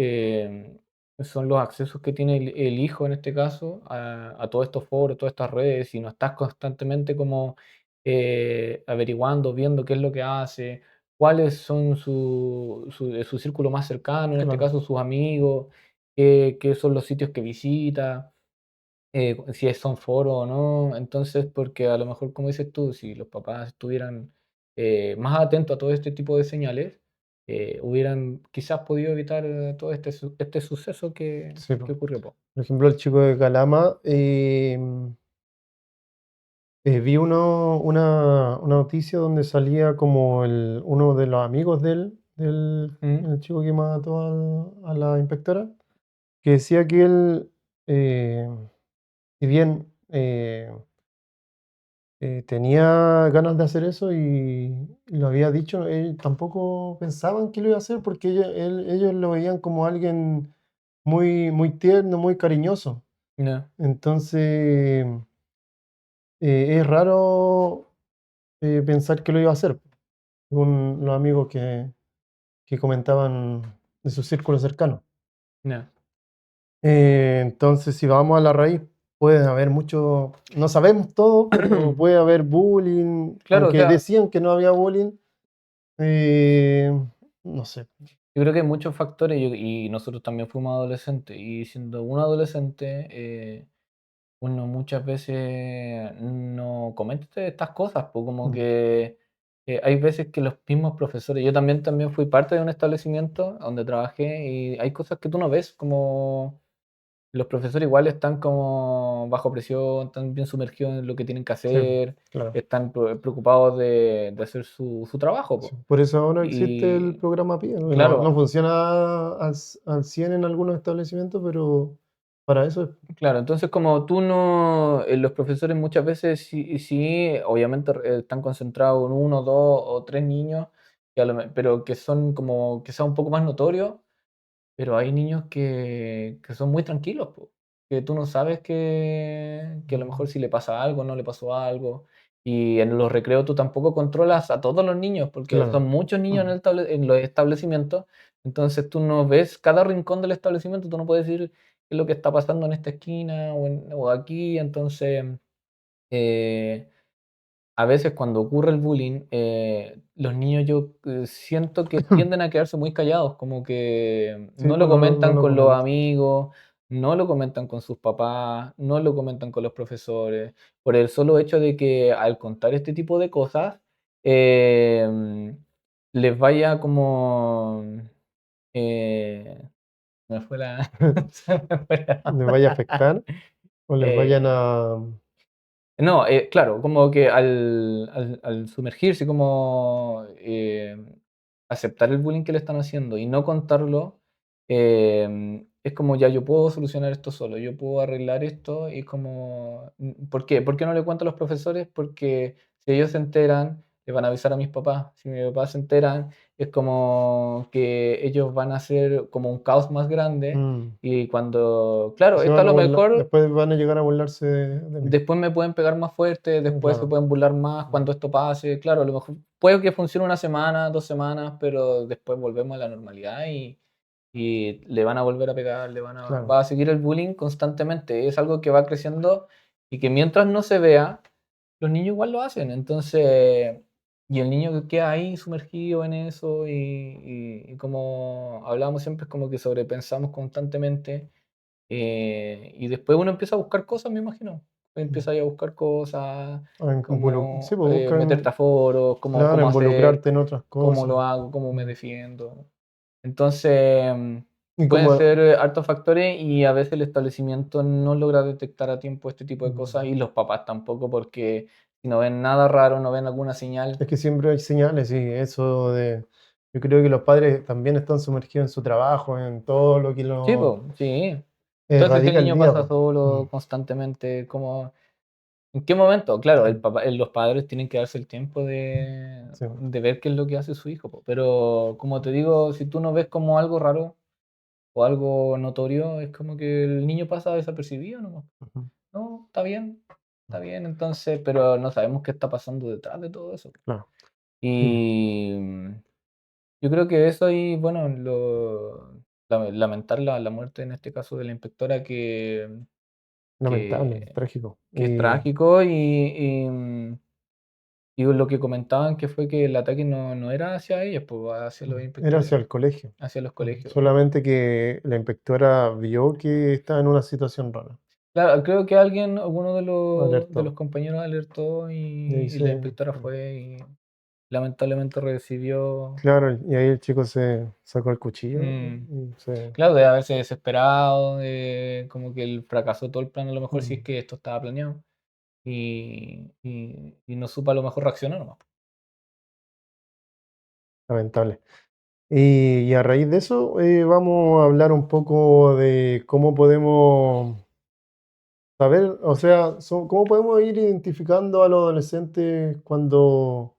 B: son los accesos que tiene el hijo en este caso a todos estos foros, todas estas redes, y no estás constantemente como averiguando, viendo qué es lo que hace, cuáles son su círculo más cercano, en este
A: claro.
B: caso sus amigos, qué son los sitios que visita, si son foros o no. Entonces, porque a lo mejor, como dices tú, si los papás estuvieran más atentos a todo este tipo de señales, hubieran quizás podido evitar todo este suceso
A: Sí,
B: que
A: po.
B: ocurrió, po.
A: Por ejemplo, el chico de Calama, vi una noticia donde salía como uno de los amigos de él,
B: Mm,
A: el chico que mató a la inspectora, que decía que él, eh, si bien tenía ganas de hacer eso y lo había dicho, él tampoco pensaban que lo iba a hacer porque ellos lo veían como alguien muy tierno, muy cariñoso.
B: no,
A: Entonces, es raro pensar que lo iba a hacer, según los amigos que comentaban de su círculo cercano.
B: no.
A: Entonces, si vamos a la raíz, puede haber mucho, no sabemos todo, pero puede haber bullying,
B: Claro, o
A: aunque
B: sea,
A: decían que no había bullying, eh, no sé.
B: yo creo que hay muchos factores y nosotros también fuimos adolescentes y siendo un adolescente, uno muchas veces no comenta estas cosas, pues como
A: Mm,
B: que hay veces que los mismos profesores, yo también fui parte de un establecimiento donde trabajé y hay cosas que tú no ves, como los profesores igual están como bajo presión, están bien sumergidos en lo que tienen que
A: sí,
B: hacer,
A: claro.
B: están preocupados de hacer su trabajo,
A: Sí,
B: po.
A: por eso ahora existe el
B: Y
A: programa PIA, ¿no? No
B: claro,
A: funciona al 100 en algunos establecimientos, pero para eso es.
B: claro, entonces como tú no, los profesores muchas veces sí, obviamente están concentrados en uno, dos o tres niños, pero que son como que sea un poco más notorio, pero hay niños que son muy tranquilos, po, que tú no sabes que a lo mejor si le pasa algo, no le pasó algo, y en los recreos tú tampoco controlas a todos los niños, porque son
A: Claro.
B: muchos niños
A: Mm,
B: en los establecimientos, entonces tú no ves cada rincón del establecimiento, tú no puedes decir qué es lo que está pasando en esta esquina o aquí, entonces eh, a veces cuando ocurre el bullying, los niños yo siento que tienden a quedarse muy callados, como que
A: sí,
B: no lo
A: pues no
B: comentan
A: lo
B: con los
A: comento.
B: amigos, no lo comentan con sus papás, no lo comentan con los profesores, por el solo hecho de que al contar este tipo de cosas, em, les vaya como... eh, me fue la... se me fue
A: Les vaya a afectar o les vayan
B: Eh,
A: a.
B: no, claro, como que al sumergirse, como aceptar el bullying que le están haciendo y no contarlo, es como ya yo puedo solucionar esto solo, yo puedo arreglar esto y como, ¿por qué? ¿Por qué no le cuento a los profesores? Porque si ellos se enteran, le van a avisar a mis papás. Si mis papás se enteran, es como que ellos van a hacer como un caos más grande.
A: Mm.
B: Y cuando, claro,
A: Se
B: esto a
A: van a
B: lo mejor
A: después van a llegar a burlarse de mí.
B: después me pueden pegar más fuerte, después se
A: Claro.
B: pueden burlar más cuando esto pase. Claro, a lo mejor puede que funcione una semana, 2 semanas, pero después volvemos a la normalidad y le van a volver a pegar,
A: Claro.
B: va a seguir el bullying constantemente. Es algo que va creciendo y que mientras no se vea, los niños igual lo hacen. Entonces, y el niño que queda ahí sumergido en eso y como hablábamos siempre, es como que sobrepensamos constantemente y después uno empieza a buscar cosas, me imagino.
A: Mm.
B: Empieza ahí a buscar cosas,
A: Sí,
B: como
A: pues
B: meterte a
A: buscan,
B: foros,
A: claro,
B: cómo hacer,
A: involucrarte en otras
B: cómo
A: cosas.
B: lo hago, cómo me
A: Mm.
B: defiendo. Entonces,
A: Y
B: pueden
A: como,
B: ser hartos factores y a veces el establecimiento no logra detectar a tiempo este tipo de cosas
A: mm,
B: y los papás tampoco, porque si no ven nada raro, no ven alguna señal.
A: es que siempre hay señales y eso de... Yo creo que los padres también están sumergidos en su trabajo, en todo lo que
B: Sí,
A: lo
B: po, sí. Entonces, si el
A: radica el
B: niño
A: día,
B: pasa
A: pues. Mm.
B: solo constantemente, como ¿en qué momento? Claro, los padres tienen que darse el tiempo
A: Sí,
B: de ver qué es lo que hace su hijo, po. Pero como te digo, si tú no ves como algo raro o algo notorio, es como que el niño pasa desapercibido nomás.
A: ujú,
B: No, está bien, entonces, pero no sabemos qué está pasando detrás de todo eso.
A: claro. Y
B: Y yo creo que eso y bueno, lamentar la muerte en este caso de la inspectora
A: lamentable,
B: que,
A: trágico.
B: que es
A: Y
B: trágico y lo que comentaban que fue que el ataque no era hacia ellos, pues hacia los
A: era
B: inspectores,
A: hacia el colegio.
B: hacia los colegios.
A: Solamente que la inspectora vio que estaba en una situación rara.
B: Claro, creo que alguien, alguno de los
A: Alertó.
B: compañeros alertó
A: Y ahí
B: y la inspectora fue y lamentablemente recibió,
A: claro, y ahí el chico se sacó el cuchillo
B: mm,
A: y se...
B: claro, de haberse desesperado, como que él fracasó todo el plan, a lo mejor si es
A: mm,
B: que esto estaba planeado y no supo a lo mejor reaccionar nomás.
A: lamentable. Y a raíz de eso, vamos a hablar un poco de cómo podemos saber, o sea, cómo podemos ir identificando a los adolescentes cuando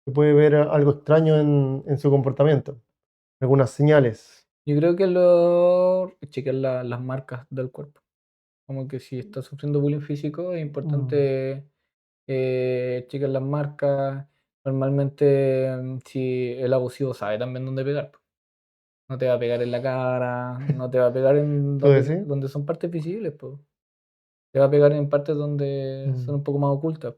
A: se puede ver algo extraño en su comportamiento, algunas señales.
B: Yo creo que chequear las marcas del cuerpo. Como que si está sufriendo bullying físico, es
A: Mm.
B: importante checar las marcas. Normalmente, si el abusivo sabe también dónde pegar, po. No te va a pegar en la cara, no te va a pegar en
A: ¿Tú decís?
B: donde son partes visibles, po. Te va a pegar en partes donde son
A: Mm,
B: un poco más ocultas.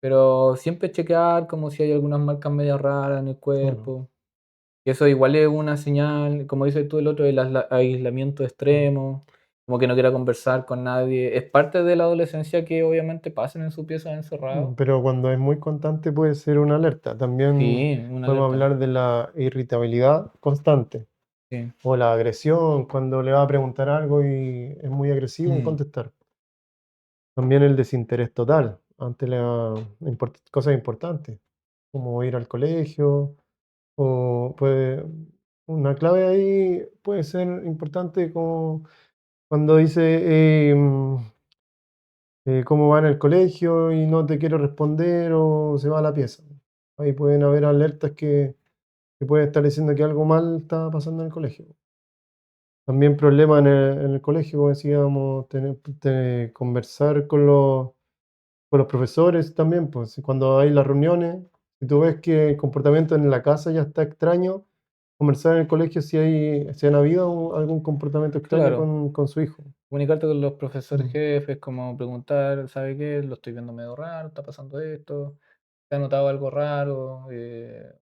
B: Pero siempre chequear como si hay algunas marcas medias raras en el
A: claro.
B: cuerpo. Y eso igual es una señal, como dices tú, el otro, el aislamiento
A: Mm.
B: extremo, como que no quiera conversar con nadie. Es parte de la adolescencia que obviamente pasan en su pieza encerrados.
A: Pero cuando es muy constante puede ser una alerta. También
B: Sí, una
A: podemos
B: alerta.
A: hablar de la irritabilidad constante
B: Sí.
A: o la agresión cuando le va a preguntar algo y es muy agresivo en
B: Mm,
A: contestar. También el desinterés total ante cosas importantes, como ir al colegio o puede, una clave ahí puede ser importante como cuando dice cómo va en el colegio y no te quiero responder o se va a la pieza. Ahí pueden haber alertas que pueden estar diciendo que algo mal está pasando en el colegio. También problemas en el colegio, como decíamos, conversar con los profesores también, pues cuando hay las reuniones, si tú ves que el comportamiento en la casa ya está extraño, conversar en el colegio si han habido algún comportamiento extraño
B: claro,
A: con su hijo.
B: comunicarte con los profesores
A: Mm,
B: jefes, como preguntar, ¿sabe qué? Lo estoy viendo medio raro, está pasando esto, ¿te has notado algo raro?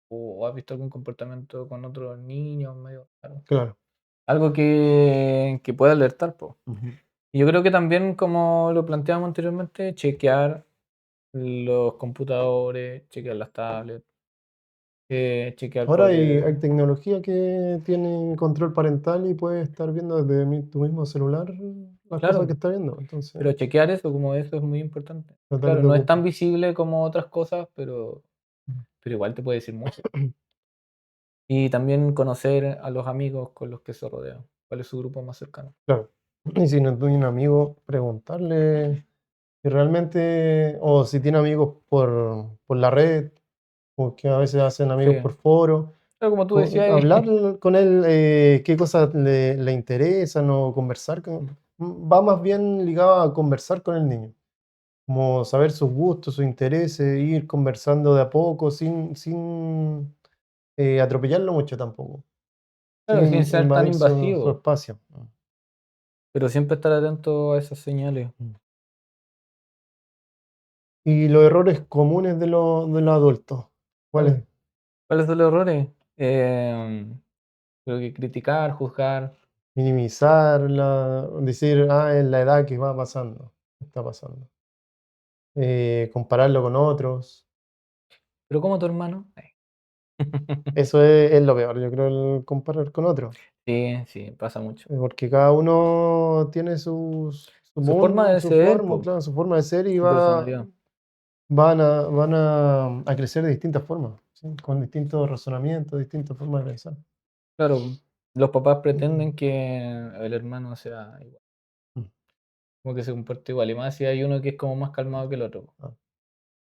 B: O has visto algún comportamiento con otros niños medio raro.
A: claro.
B: Algo que pueda alertar, po.
A: Ujú.
B: Y yo creo que también, como lo planteamos anteriormente, chequear los computadores, chequear las tablets, chequear
A: Ahora
B: por...
A: hay tecnología que tiene control parental y puedes estar viendo desde tu mismo celular las cosas que
B: claro,
A: está viendo. Entonces,
B: pero chequear eso, como eso es muy importante.
A: tratar
B: Claro,
A: de
B: no es tan
A: ocupar.
B: visible como otras cosas, pero igual te puede decir mucho. Y también conocer a los amigos con los que se rodean, cuál es su grupo más cercano.
A: Claro. Y si no tiene un amigo, preguntarle Y realmente, o si tiene amigos por la red, porque a veces hacen amigos
B: Sí.
A: por foro,
B: Pero como tú decías,
A: hablar con él, qué cosas le interesan o conversar va más bien ligado a conversar con el niño, como saber sus gustos, sus intereses, ir conversando de a poco, sin atropellarlo mucho tampoco,
B: claro, sin
A: sin
B: ser tan
A: invadir su
B: invasivo,
A: espacio.
B: pero siempre estar atento a esas señales.
A: Mm. Y los errores comunes de los adultos,
B: ¿Cuáles,
A: ¿cuáles?
B: cuáles son los errores? Creo que criticar, juzgar.
A: Minimizarla, decir, es la edad que va pasando, está pasando. Compararlo con otros.
B: Pero como tu hermano.
A: Eso es lo peor, yo creo, el comparar con otros.
B: Sí, sí, pasa mucho.
A: Porque cada uno tiene su
B: Su forma
A: mundo,
B: de
A: su
B: ser,
A: forma,
B: po,
A: claro, su forma de ser y
B: su personalidad.
A: van a crecer de distintas formas, ¿sí? Con distintos razonamientos, distintas formas de pensar.
B: Claro, los papás
A: Mm,
B: pretenden que el hermano sea igual,
A: mm,
B: como que se comporte igual. Y más si hay uno que es como más calmado que el otro, po.
A: ah.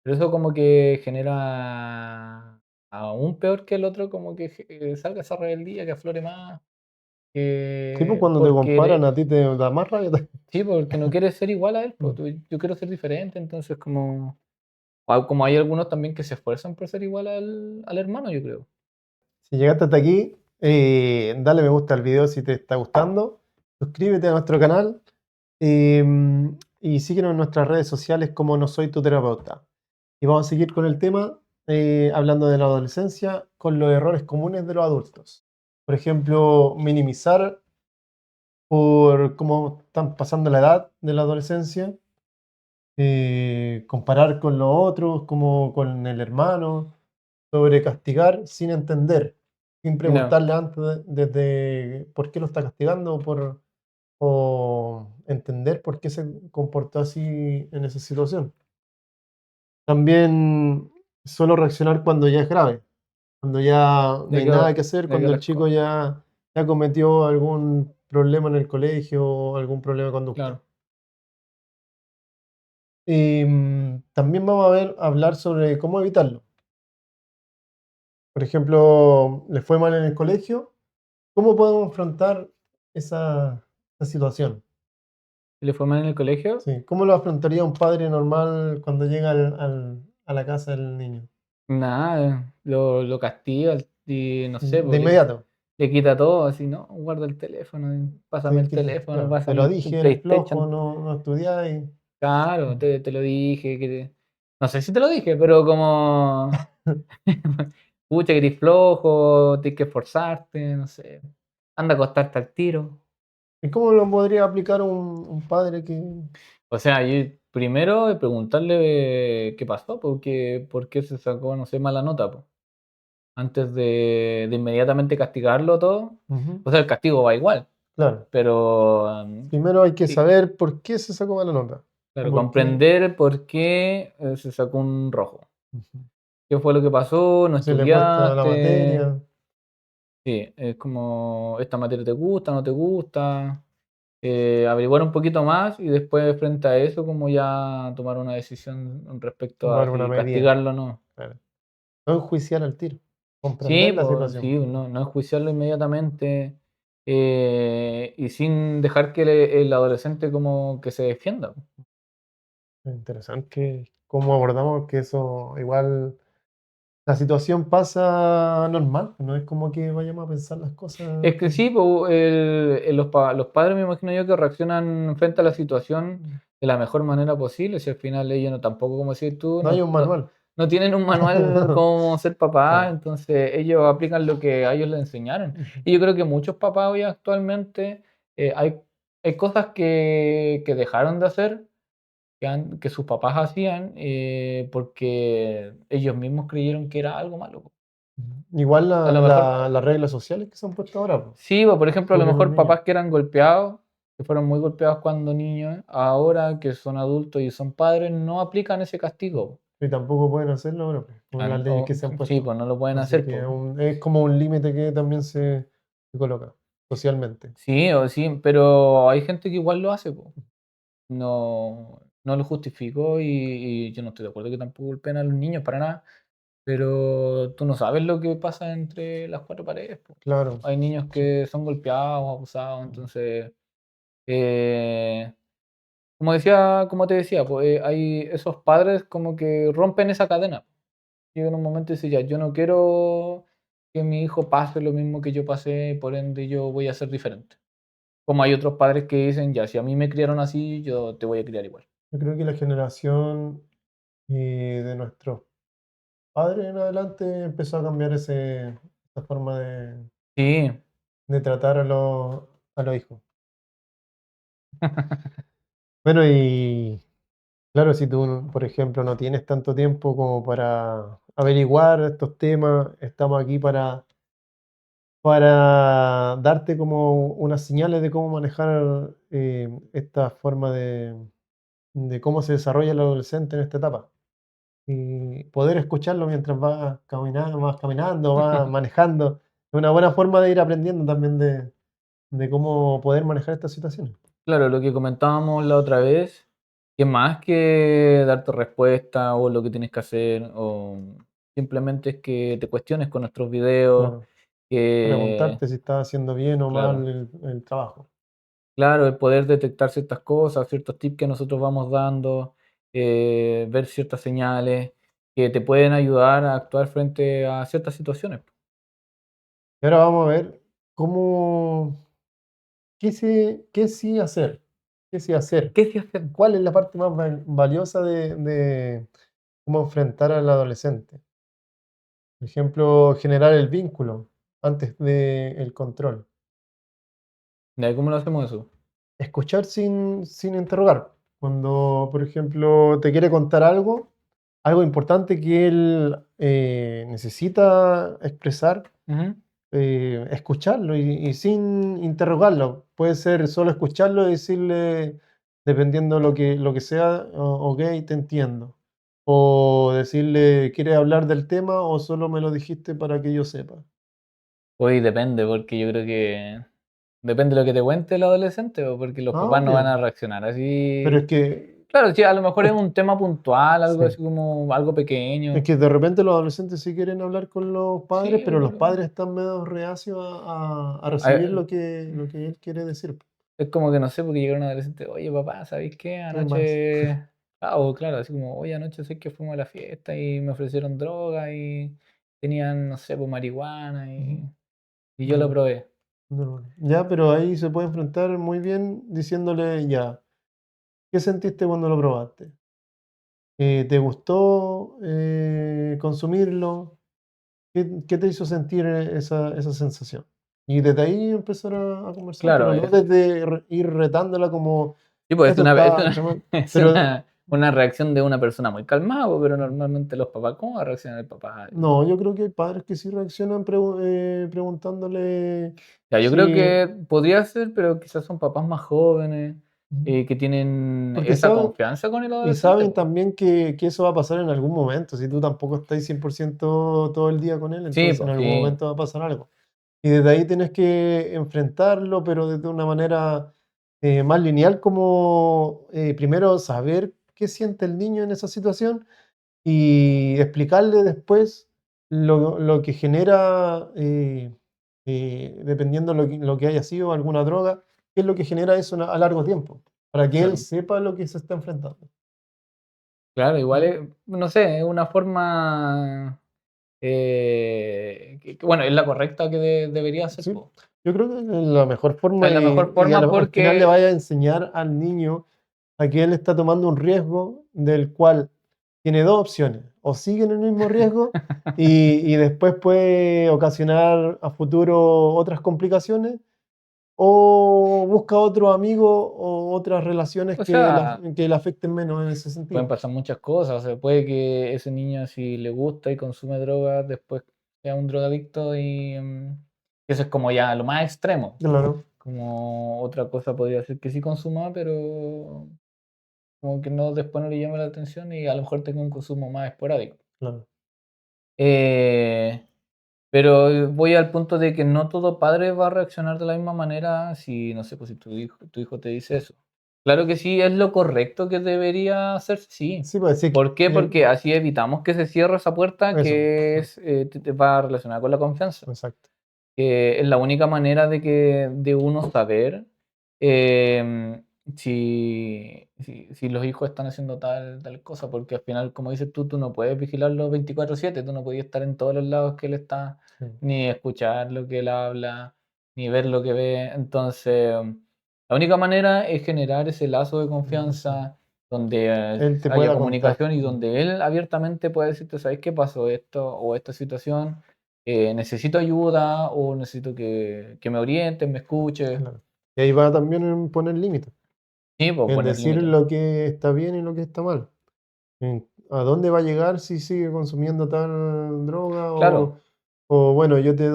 B: Pero eso como que genera aún peor que el otro, como que salga esa rebeldía, que aflore más,
A: Sí, pues
B: que
A: cuando te comparan a ti te da más rabia.
B: sí, porque no quiere ser igual a él, pues
A: Mm.
B: yo quiero ser diferente, entonces como hay algunos también que se esfuerzan por ser igual al hermano, yo creo.
A: Si llegaste hasta aquí, dale me gusta al video si te está gustando, suscríbete a nuestro canal y síguenos en nuestras redes sociales como No Soy Tu Terapeuta. Y vamos a seguir con el tema, hablando de la adolescencia, con los errores comunes de los adultos. Por ejemplo, minimizar por cómo están pasando la edad de la adolescencia, comparar con los otros, como con el hermano, sobrecastigar sin entender, sin
B: No,
A: preguntarle antes desde por qué lo está castigando o entender por qué se comportó así en esa situación. También solo reaccionar cuando ya es grave, cuando ya no
B: ya
A: hay nada
B: quedó,
A: que hacer,
B: ya
A: cuando
B: quedó
A: el
B: la
A: chico
B: escoba.
A: ya cometió algún problema en el colegio o algún problema de conducta.
B: Claro.
A: Y también vamos a hablar sobre cómo evitarlo. Por ejemplo, le fue mal en el colegio, ¿cómo podemos afrontar esa situación?
B: ¿Y le fue mal en el colegio?
A: Sí, ¿cómo lo afrontaría un padre normal cuando llega a la casa del niño?
B: Nada, lo castiga y no sé,
A: De
B: pues
A: inmediato.
B: le quita todo, así, ¿no? Guarda el teléfono, pásame
A: Sí,
B: el teléfono,
A: claro, te
B: pásame
A: lo
B: el
A: dije, eres flojo,
B: PlayStation.
A: no estudiáis.
B: Claro, te lo dije, no sé si te lo dije, pero como, pucha, que eres flojo, tienes que esforzarte, no sé. Anda a acostarte al tiro.
A: ¿Y cómo lo podría aplicar un padre que...
B: O sea, yo primero preguntarle qué pasó, porque por qué se sacó, no sé, mala nota, po. Antes de inmediatamente castigarlo todo.
A: Ujú,
B: O sea, el castigo va igual,
A: claro,
B: pero
A: primero hay que
B: y
A: saber por qué se sacó mala nota. O
B: claro,
A: por qué
B: comprender por qué se sacó un rojo.
A: ujú,
B: ¿Qué fue lo que pasó? ¿No
A: se le cuesta la
B: estudiaste?
A: materia.
B: Sí, es como, ¿esta materia te gusta, no te gusta? Averiguar un poquito más y después frente a eso como ya tomar una decisión respecto a
A: Tomar una
B: si
A: medida.
B: castigarlo o no.
A: Claro. No enjuiciar al tiro, comprender
B: Sí,
A: la
B: pues
A: situación.
B: sí, no enjuiciarlo inmediatamente y sin dejar que el adolescente como que se defienda.
A: Interesante cómo abordamos que eso igual la situación pasa normal, no es como que vayamos a pensar las cosas
B: Es que sí, pues, los padres me imagino yo que reaccionan frente a la situación de la mejor manera posible, si al final ellos no tampoco, como decís tú,
A: no hay un manual.
B: no tienen un manual cómo ser papá,
A: Claro.
B: entonces ellos aplican lo que a ellos les enseñaron.
A: Ujú.
B: Y yo creo que muchos papás hoy actualmente hay cosas que dejaron de hacer, que sus papás hacían, porque ellos mismos creyeron que era algo malo.
A: Igual
B: A lo mejor
A: las reglas sociales que se han puesto ahora, po,
B: sí, o por ejemplo, a lo
A: sobre los
B: mejor
A: niños.
B: papás que eran golpeados, que fueron muy golpeados cuando niños, ahora que son adultos y son padres, no aplican ese castigo.
A: Y tampoco pueden hacerlo ahora, po, con las leyes que se han
B: Sí,
A: puesto.
B: pues no lo pueden
A: Así
B: hacer,
A: que
B: pues.
A: es como un límite que también se coloca socialmente.
B: Sí, o sí, pero hay gente que igual lo hace, pues. No, no lo justifico y yo no estoy de acuerdo que tampoco golpeen a los niños para nada, pero tú no sabes lo que pasa entre las cuatro paredes, po.
A: Claro.
B: Hay niños
A: Sí.
B: que son golpeados, abusados, entonces, eh, como te decía, pues, hay esos padres como que rompen esa cadena. Llega en un momento y dice, ya, yo no quiero que mi hijo pase lo mismo que yo pasé, por ende yo voy a ser diferente. Como hay otros padres que dicen, ya, si a mí me criaron así, yo te voy a criar igual.
A: Yo creo que la generación de nuestros padres en adelante empezó a cambiar esa forma
B: Sí,
A: de tratar a los hijos. Bueno, y claro, si tú, por ejemplo, no tienes tanto tiempo como para averiguar estos temas, estamos aquí para darte como unas señales de cómo manejar esta forma de cómo se desarrolla el adolescente en esta etapa. Y poder escucharlo mientras vas caminando, vas manejando, es una buena forma de ir aprendiendo también de cómo poder manejar estas situaciones.
B: claro, lo que comentábamos la otra vez, que más que darte respuesta o lo que tienes que hacer, o simplemente es que te cuestiones con nuestros videos,
A: Claro,
B: que,
A: preguntarte si estás haciendo bien o mal
B: claro,
A: el trabajo.
B: claro, el poder detectar ciertas cosas, ciertos tips que nosotros vamos dando, ver ciertas señales que te pueden ayudar a actuar frente a ciertas situaciones.
A: Y ahora vamos a ver cómo, qué sí hacer, qué sí hacer.
B: ¿Qué se hace?
A: ¿Cuál es la parte más valiosa de cómo enfrentar al adolescente? Por ejemplo, generar el vínculo antes del control.
B: ¿Cómo lo hacemos eso?
A: Escuchar sin interrogar. Cuando, por ejemplo, te quiere contar algo importante que él necesita expresar,
B: Ujú.
A: escucharlo y sin interrogarlo. Puede ser solo escucharlo y decirle, dependiendo lo que sea, ok, te entiendo. O decirle, ¿quieres hablar del tema o solo me lo dijiste para que yo sepa?
B: Hoy depende, porque yo creo que depende de lo que te cuente el adolescente, o porque los
A: Ah,
B: papás no van
A: obvio.
B: a reaccionar
A: Pero
B: así.
A: es que,
B: Claro, sí, a lo mejor es
A: es,
B: un tema puntual, algo
A: sí.
B: así como algo
A: Es
B: pequeño.
A: que de repente los adolescentes sí quieren hablar con los padres,
B: Sí,
A: pero los
B: pero
A: padres están medio reacios a recibir
B: a-
A: lo que él quiere decir.
B: es como que no sé, porque llega un adolescente, oye papá, ¿sabéis qué?
A: ¿Qué más?
B: Anoche, o claro, así como, oye, anoche sé que fuimos a la fiesta y me ofrecieron droga y tenían, no sé, pues marihuana
A: Ujú.
B: y yo lo
A: Normal,
B: probé.
A: normal. Ya, pero ahí se puede enfrentar muy bien diciéndole ya, ¿qué sentiste cuando lo probaste? ¿Te gustó consumirlo? ¿Qué te hizo sentir esa sensación? Y desde ahí empezar a conversar,
B: Claro,
A: pero no desde ir retándola como
B: sí, pues
A: eso está tremendo.
B: es
A: Pero
B: una reacción de una persona muy calmada, pues, pero normalmente los papás, ¿cómo va a reaccionar el papá?
A: no, yo creo que hay padres que sí reaccionan preguntándole
B: Ya, yo creo
A: si...
B: que podría ser, pero quizás son papás más jóvenes,
A: Ujú.
B: que tienen
A: Porque
B: esa
A: saben,
B: confianza con el
A: y
B: adolescente,
A: saben
B: pues.
A: también que eso va a pasar en algún momento. Si tú tampoco estás 100% todo el día con él,
B: Sí,
A: entonces en
B: pues
A: algún
B: sí.
A: momento va a pasar algo. Y desde ahí tienes que enfrentarlo, pero desde una manera más lineal, como primero saber qué siente el niño en esa situación y explicarle después lo que genera, dependiendo lo que haya sido alguna droga, qué es lo que genera eso a largo tiempo, para que él
B: Claro.
A: sepa lo que se está enfrentando.
B: Claro, igual
A: ¿Mm?
B: es, no sé, es una forma, bueno, es la correcta que debería ser,
A: Sí,
B: pues.
A: yo creo que es la mejor forma
B: Es la mejor
A: y
B: forma
A: al final le
B: porque,
A: vaya a enseñar al niño a que él está tomando un riesgo del cual tiene dos opciones: o sigue en el mismo riesgo y después puede ocasionar a futuro otras complicaciones, o busca otro amigo o otras relaciones
B: o sea,
A: que le afecten menos en ese
B: pueden
A: sentido.
B: pasar muchas cosas. O sea, puede que ese niño, si le gusta y consume drogas, después sea un drogadicto y eso es como ya lo más extremo.
A: Claro,
B: Como otra cosa podría ser que sí consuma, pero como que no, después no le llama la atención y a lo mejor tenga un consumo más esporádico.
A: claro.
B: Eh, pero voy al punto de que no todo padre va a reaccionar de la misma manera si, no sé, pues si tu hijo te dice eso. Claro que sí, es lo correcto que debería hacerse, sí.
A: Sí, pues sí,
B: ¿Por qué? Porque así evitamos que se cierre esa puerta
A: eso,
B: que es, va relacionada con la confianza.
A: exacto.
B: Es la única manera de uno saber si los hijos están haciendo tal cosa, porque al final, como dices tú no puedes vigilarlo 24/7, tú no podías estar en todos los lados que él está,
A: Sí.
B: ni escuchar lo que él habla, ni ver lo que ve. Entonces, la única manera es generar ese lazo de confianza donde
A: Él te
B: haya
A: pueda contar.
B: comunicación y donde él abiertamente pueda decirte, ¿sabes qué pasó esto o esta situación? Necesito ayuda o necesito que me orienten, me escuches.
A: Claro. Y ahí va también en poner límites,
B: Sí, pues
A: en
B: poner
A: decir
B: límites.
A: lo que está bien y lo que está mal. ¿A dónde va a llegar si sigue consumiendo tal droga?
B: Claro,
A: O bueno, yo te,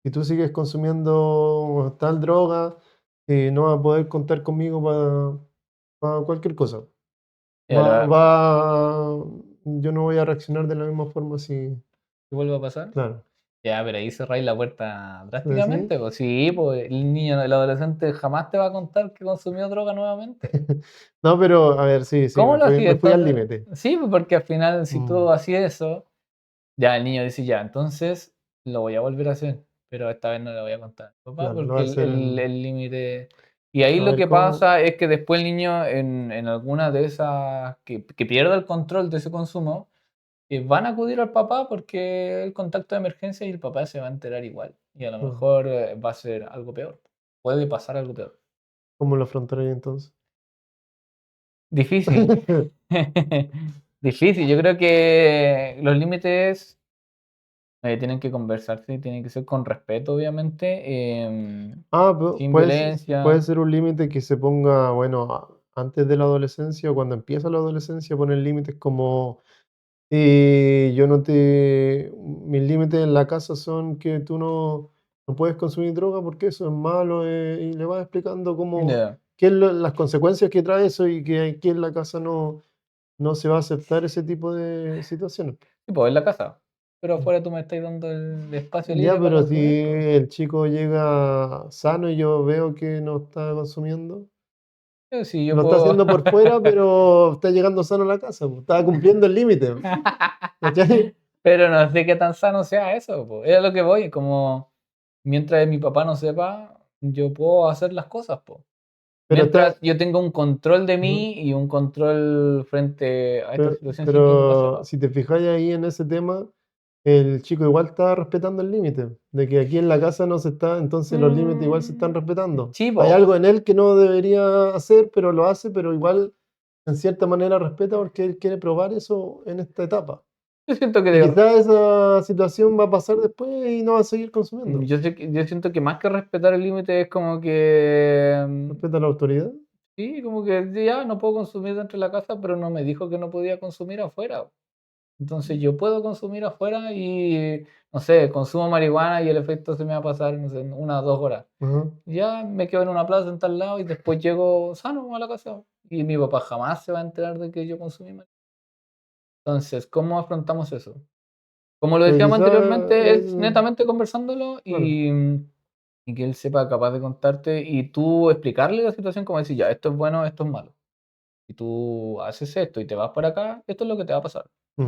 A: si tú sigues consumiendo tal droga, no vas a poder contar conmigo para cualquier cosa.
B: ya
A: Yo no voy a reaccionar de la misma forma si,
B: ¿qué vuelve a pasar?
A: claro.
B: Ya, pero ahí cerráis la puerta
A: ¿Sí?
B: drásticamente. Pues sí, pues el niño, el adolescente jamás te va a contar que consumió droga nuevamente.
A: No, pero a ver, sí, sí,
B: ¿Cómo lo hacía
A: me fui al
B: entonces?
A: límite.
B: Sí, pues porque al final, si
A: Mm,
B: tú hacías eso, ya el niño dice, ya, entonces lo voy a volver a hacer, pero esta vez no le voy a contar, papá,
A: claro, lo
B: porque
A: va a hacer
B: el límite... Y ahí
A: a
B: lo
A: ver
B: que
A: cómo.
B: pasa es que después el niño en alguna de esas, que pierda el control de ese consumo, van a acudir al papá porque el contacto de emergencia y el papá se va a enterar igual. Y a lo
A: Mm,
B: mejor va a ser algo peor. Puede pasar algo peor.
A: ¿Cómo lo afrontaré entonces?
B: Difícil. Difícil. Yo creo que los límites tienen que conversarse, tienen que ser con respeto, obviamente, sin
A: Puede
B: violencia.
A: ser un límite que se ponga, bueno, antes de la adolescencia o cuando empieza la adolescencia, poner límites como, yo no te, mis límites en la casa son que tú no puedes consumir droga porque eso es malo, y le vas explicando cómo,
B: Ya.
A: las consecuencias que trae eso y que aquí en la casa no se va a aceptar ese tipo de situaciones.
B: Sí, pues en la casa. Pero afuera tú me estás dando el espacio
A: Ya,
B: libre para
A: pero si
B: consumir, pues.
A: el chico llega sano y yo veo que no está consumiendo,
B: Sí, yo
A: lo está
B: puedo.
A: haciendo por fuera, pero está llegando sano a la casa, pues, está cumpliendo el límite, ¿cachai?
B: Pero no sé qué tan sano sea eso, po. Es a lo que voy, como mientras mi papá no sepa, yo puedo hacer las cosas, po.
A: Pero
B: Mientras
A: está,
B: yo tenga un control de
A: ujú,
B: mí y un control frente a esta situación sin que mi papá
A: pero
B: sepa.
A: si te fijáis ahí en ese tema, el chico igual está respetando el límite, de que aquí en la casa no se está, entonces los límites igual se están
B: Mm,
A: respetando.
B: sí,
A: Hay
B: po.
A: algo en él que no debería hacer, pero lo hace, pero igual en cierta manera respeta porque él quiere probar eso en esta etapa.
B: Yo siento que
A: Y quizás esa situación va a pasar después y no va a seguir consumiendo.
B: yo siento que más que respetar el límite es como que
A: Respeta la autoridad.
B: sí, como que ya no puedo consumir dentro de la casa, pero no me dijo que no podía consumir afuera. Entonces yo puedo consumir afuera y, no sé, consumo marihuana y el efecto se me va a pasar, no sé, en 1 o 2 horas.
A: Ajá.
B: Ya me quedo en una plaza en tal lado y después llego sano a la casa. Y mi papá jamás se va a enterar de que yo consumí marihuana. Entonces, ¿cómo afrontamos eso? Como lo
A: Pero
B: decíamos
A: quizás
B: anteriormente, es
A: él,
B: netamente conversándolo
A: claro,
B: y que él sepa capaz de contarte y tú explicarle la situación como decir, ya, esto es bueno, esto es malo. Si tú haces esto y te vas por acá, esto es lo que te va a pasar.
A: mm,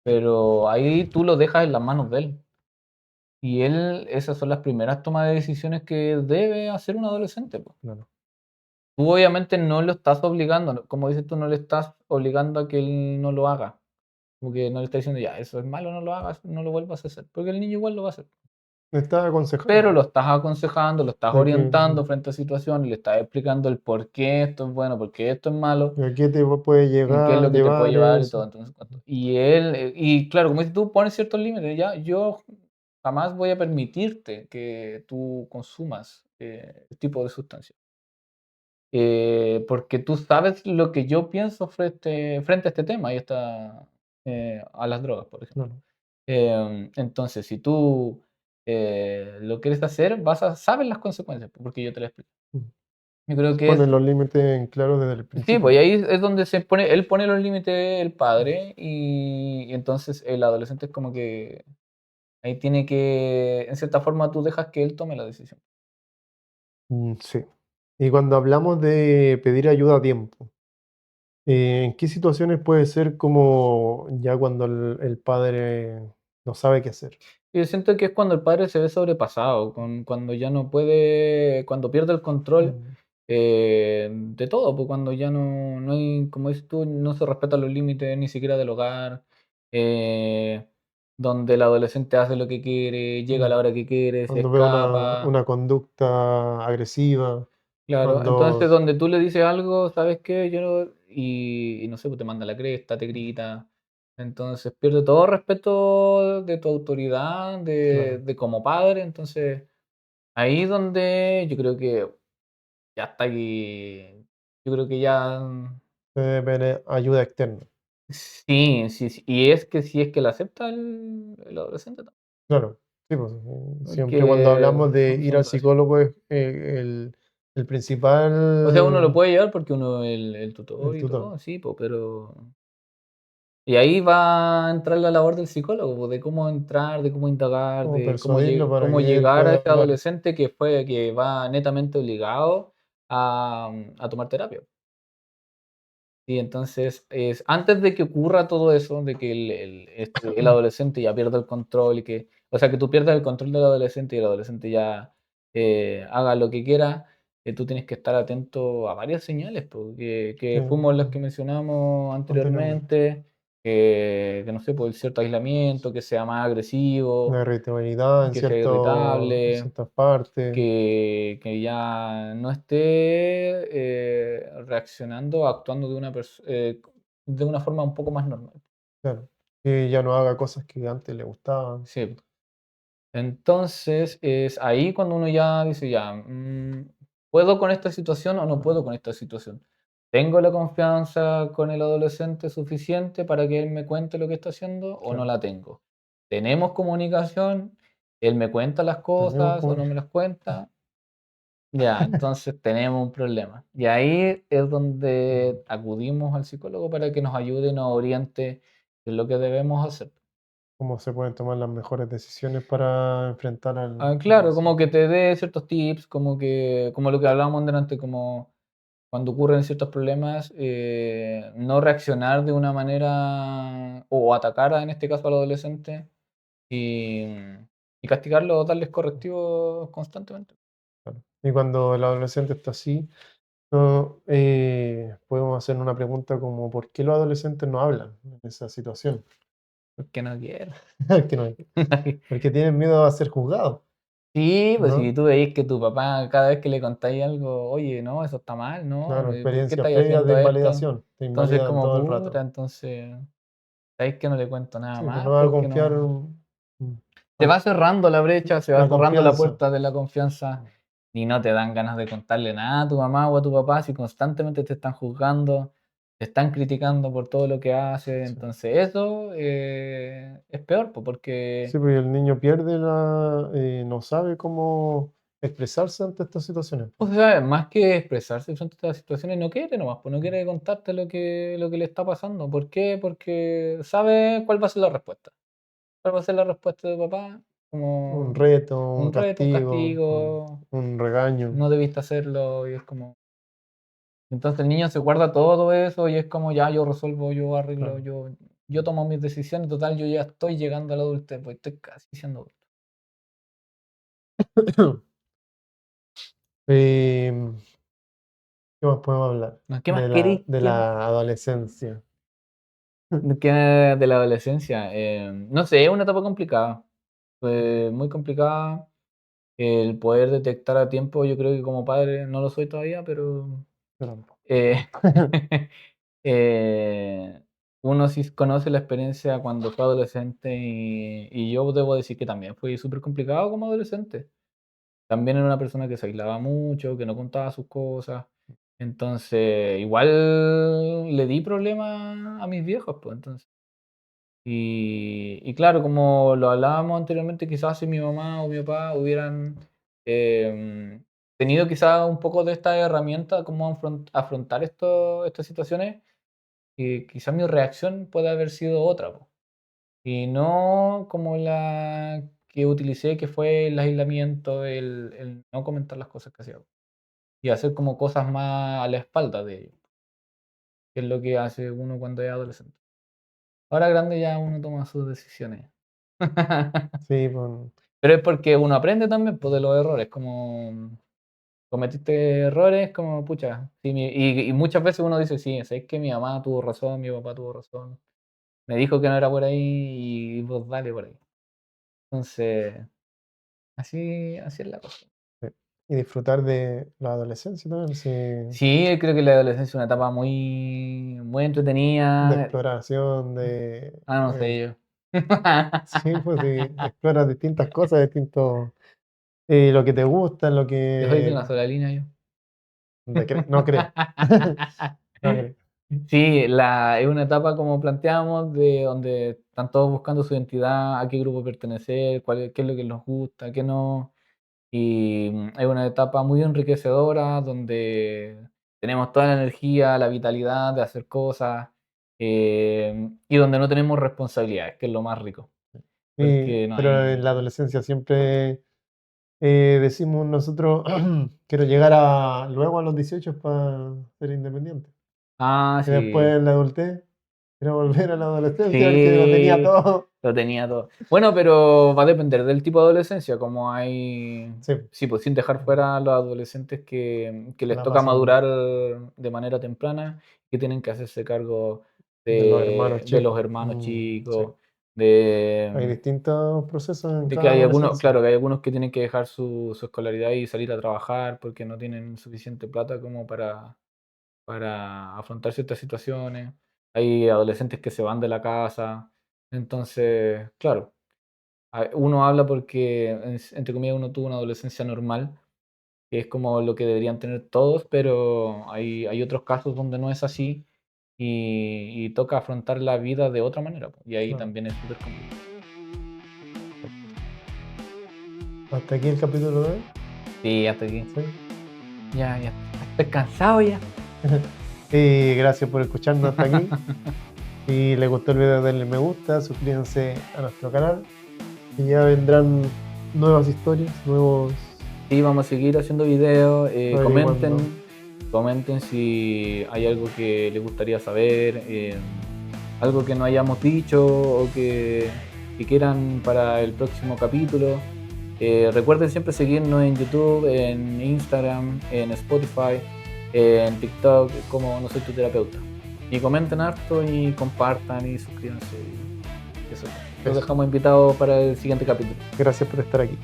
B: Pero ahí tú lo dejas en las manos de él. Y él, esas son las primeras tomas de decisiones que debe hacer un adolescente, po.
A: claro.
B: Tú obviamente no lo estás obligando, como dices tú, no le estás obligando a que él no lo haga. Como que no le estás diciendo, ya, eso es malo, no lo hagas, no lo vuelvas a hacer. Porque el niño igual lo va a hacer.
A: Me está
B: Pero
A: aconsejando
B: lo estás aconsejando, lo estás
A: de que
B: orientando frente a situaciones, le estás explicando el por qué esto es bueno, por qué esto es malo,
A: a qué te puede
B: en qué es lo que te puede
A: llevar
B: llevar y todo.
A: eso.
B: Entonces, y él, y claro, como dices tú, pones ciertos límites, ya, yo jamás voy a permitirte que tú consumas este tipo de sustancias. Porque tú sabes lo que yo pienso frente a este tema y a las drogas, por ejemplo.
A: Claro.
B: Entonces, si tú lo quieres hacer, sabes las consecuencias, porque yo te las explico.
A: Mm.
B: Yo creo
A: Se
B: que
A: ponen los límites en claro desde el
B: sí, pues y
A: principio.
B: ahí es donde él pone los límites, el padre, y entonces el adolescente es como que ahí tiene que, en cierta forma, tú dejas que él tome la decisión.
A: Sí. Y cuando hablamos de pedir ayuda a tiempo, ¿en qué situaciones puede ser como ya cuando el padre no sabe qué hacer?
B: Yo siento que es cuando el padre se ve sobrepasado, cuando ya no puede, cuando pierde el control
A: Mm,
B: de todo, pues cuando ya no hay, como dices tú, no se respetan los límites ni siquiera del hogar, eh, donde el adolescente hace lo que quiere, llega a
A: mm.
B: la hora que quiere, se
A: Cuando veo
B: escapa.
A: una conducta agresiva,
B: Claro, entonces
A: cuando
B: donde tú le dices algo, ¿sabes qué? Y no sé, pues te manda la cresta, te grita. Entonces pierde todo respeto de tu autoridad,
A: claro,
B: de como padre. Entonces, ahí donde yo creo que ya está ahí. Yo creo que ya
A: debe haber ayuda externa.
B: sí, sí, sí. Y es que si es que la acepta el adolescente,
A: Claro, sí, pues, siempre cuando
B: porque
A: hablamos de ir
B: son
A: al
B: relaciones.
A: psicólogo es el
B: O sea, uno lo
A: principal,
B: puede llevar porque uno es el
A: el
B: tutor y
A: tutor.
B: todo, sí, pues, pero y ahí va a entrar la labor del psicólogo, pues, de cómo entrar, de cómo indagar,
A: Cómo
B: de
A: persuadirlo para
B: cómo
A: que él
B: llegar a
A: pueda
B: ese
A: hablar.
B: adolescente que va netamente obligado a tomar terapia. Y entonces, antes de que ocurra todo eso, de que el adolescente ya pierda el control y que, o sea, que tú pierdas el control del adolescente y el adolescente ya haga lo que quiera, tú tienes que estar atento a varias señales, porque,
A: Sí,
B: que fuimos las que mencionamos
A: anteriormente.
B: anteriormente, que no sé, pues el cierto aislamiento, que sea más
A: La
B: agresivo,
A: irritabilidad
B: que sea
A: en
B: irritable,
A: ciertas partes,
B: que ya no esté reaccionando, actuando de una forma un poco más normal.
A: claro. Que ya no haga cosas que antes le gustaban.
B: Sí. Entonces, es ahí cuando uno ya dice, ya, ¿puedo con esta situación o no puedo con esta situación? ¿Tengo la confianza con el adolescente suficiente para que él me cuente lo que está haciendo o no
A: Claro.
B: la tengo? ¿Tenemos comunicación? ¿Él me cuenta las
A: Tenemos
B: cosas o
A: como...
B: no me las cuenta? Ya, entonces tenemos un problema. Y ahí es donde acudimos al psicólogo para que nos ayude y nos oriente en lo que debemos hacer.
A: cómo se pueden tomar las mejores decisiones para enfrentar al
B: Claro, como
A: adolescente.
B: que te dé ciertos tips, como lo que hablábamos delante, como cuando ocurren ciertos problemas, no reaccionar de una manera o atacar en este caso al adolescente y, y castigarlo o darles correctivos constantemente.
A: Claro. Y cuando el adolescente está así, no, podemos hacer una pregunta como ¿por qué los adolescentes no hablan en esa situación?
B: Porque no quiero.
A: Que no- porque tienen miedo a ser juzgados,
B: Sí, pues si
A: ¿no?
B: tú veis que tu papá, cada vez que le contáis algo, oye, no, eso está mal, ¿no?
A: Claro,
B: ¿Por qué
A: experiencias
B: estáis
A: previas de
B: haciendo esto?
A: invalidación, te
B: Entonces,
A: invalidan
B: como
A: todo el
B: puta,
A: rato.
B: entonces, ¿sabéis que no le cuento nada
A: Sí, pues no
B: más?
A: va a
B: Porque
A: confiar
B: no.
A: mm,
B: Se
A: al-
B: va cerrando la brecha, se va
A: la
B: cerrando la
A: confianza.
B: puerta de la confianza y no te dan ganas de contarle nada a tu mamá o a tu papá si constantemente te están juzgando, te están criticando por todo lo que haces.
A: Sí.
B: Entonces, eso es peor, pues, porque
A: Sí, pues el niño pierde no sabe cómo expresarse ante estas situaciones.
B: o sea, más que expresarse frente a estas situaciones, no quiere nomás, pues no quiere contarte lo que le está pasando. ¿Por qué? Porque sabe cuál va a ser la respuesta. ¿Cuál va a ser la respuesta de papá?
A: Un
B: Como
A: reto, un
B: un reto, un
A: castigo,
B: castigo,
A: un regaño.
B: no debiste hacerlo, y es como. Entonces el niño se guarda todo eso y es como ya yo resuelvo, yo arreglo,
A: Claro.
B: yo tomo mis decisiones, total, yo ya estoy llegando a la adultez, pues estoy casi siendo adulto.
A: Em, ¿Qué más podemos hablar?
B: No, ¿qué más queréis?
A: De la adolescencia.
B: ¿Qué de la adolescencia? No sé, es una etapa complicada. Muy complicada. El poder detectar a tiempo, yo creo que como padre no lo soy todavía, pero
A: Trampa.
B: eh, eh, uno sí conoce la experiencia cuando fue adolescente y yo debo decir que también fui súper complicado como adolescente. También era una persona que se aislaba mucho, que no contaba sus cosas. Entonces, igual le di problemas a mis viejos, pues entonces. Y claro, como lo hablábamos anteriormente, quizás si mi mamá o mi papá hubieran em, tenido quizás un poco de esta herramienta, cómo afrontar estas situaciones, y quizás mi reacción puede haber sido otra, po. Y no como la que utilicé, que fue el aislamiento, el no comentar las cosas que hacía. y hacer como cosas más a la espalda de ellos, que es lo que hace uno cuando es adolescente. Ahora grande ya uno toma sus decisiones.
A: Sí, pues,
B: Pero es porque uno aprende también pues, de los errores, como cometiste errores, como pucha. Sí, y muchas veces uno dice, sí, es que mi mamá tuvo razón, mi papá tuvo razón. Me dijo que no era por ahí y vos dale por ahí. Entonces, así es la cosa.
A: sí. Y disfrutar de la adolescencia también, sí, de
B: Sí, creo que la adolescencia es una etapa muy entretenida.
A: exploración,
B: No sé yo.
A: sí, pues sí, exploras distintas cosas, distintos, lo que te gusta, lo
B: Yo soy de
A: que
B: una sola línea yo.
A: no crees, no crees.
B: Sí, es una etapa como planteamos, de donde están todos buscando su identidad, a qué grupo pertenecer, qué es lo que les gusta, qué no. Y es una etapa muy enriquecedora donde tenemos toda la energía, la vitalidad de hacer cosas, y donde no tenemos responsabilidades, que es lo más rico. Porque no
A: Pero en la
B: hay.
A: adolescencia siempre decimos nosotros, quiero llegar luego a los 18 para ser independiente.
B: Ah,
A: Y después
B: sí.
A: en la adultez, quiero volver a la adolescencia porque lo tenía
B: Sí,
A: todo.
B: lo tenía todo. Bueno, pero va a depender del tipo de adolescencia, como hay,
A: Sí,
B: sí, pues sin dejar fuera a los adolescentes que
A: se
B: les
A: la
B: toca
A: pasan
B: madurar de manera temprana, que tienen que hacerse cargo
A: de los hermanos
B: de los
A: chicos.
B: hermanos
A: Sí.
B: chicos,
A: Hay
B: de,
A: distintos procesos en
B: de que
A: cada
B: hay algunos,
A: adolescencia.
B: claro, que hay algunos que tienen que dejar su escolaridad y salir a trabajar porque no tienen suficiente plata como para afrontar ciertas situaciones. Hay adolescentes que se van de la casa. Entonces, claro, uno habla porque, entre comillas, uno tuvo una adolescencia normal, que es como lo que deberían tener todos, pero hay otros casos donde no es así y toca afrontar la vida de otra manera, po, y ahí
A: Claro.
B: también es súper complicado.
A: Hasta aquí el capítulo de hoy.
B: Sí, hasta aquí.
A: Sí.
B: Ya. Estoy cansado ya.
A: Y gracias por escucharnos hasta aquí. Si les gustó el video, denle me gusta, suscríbanse a nuestro canal y ya vendrán nuevas historias, nuevos
B: Sí, vamos a seguir haciendo videos.
A: averiguando.
B: Comenten si hay algo que les gustaría saber, algo que no hayamos dicho o que quieran para el próximo capítulo. Recuerden siempre seguirnos en YouTube, en Instagram, en Spotify, en TikTok, como No Soy Tu Terapeuta. Y comenten harto y compartan y suscríbanse. Eso. Los
A: Eso.
B: dejamos invitados para el siguiente capítulo.
A: Gracias por estar aquí.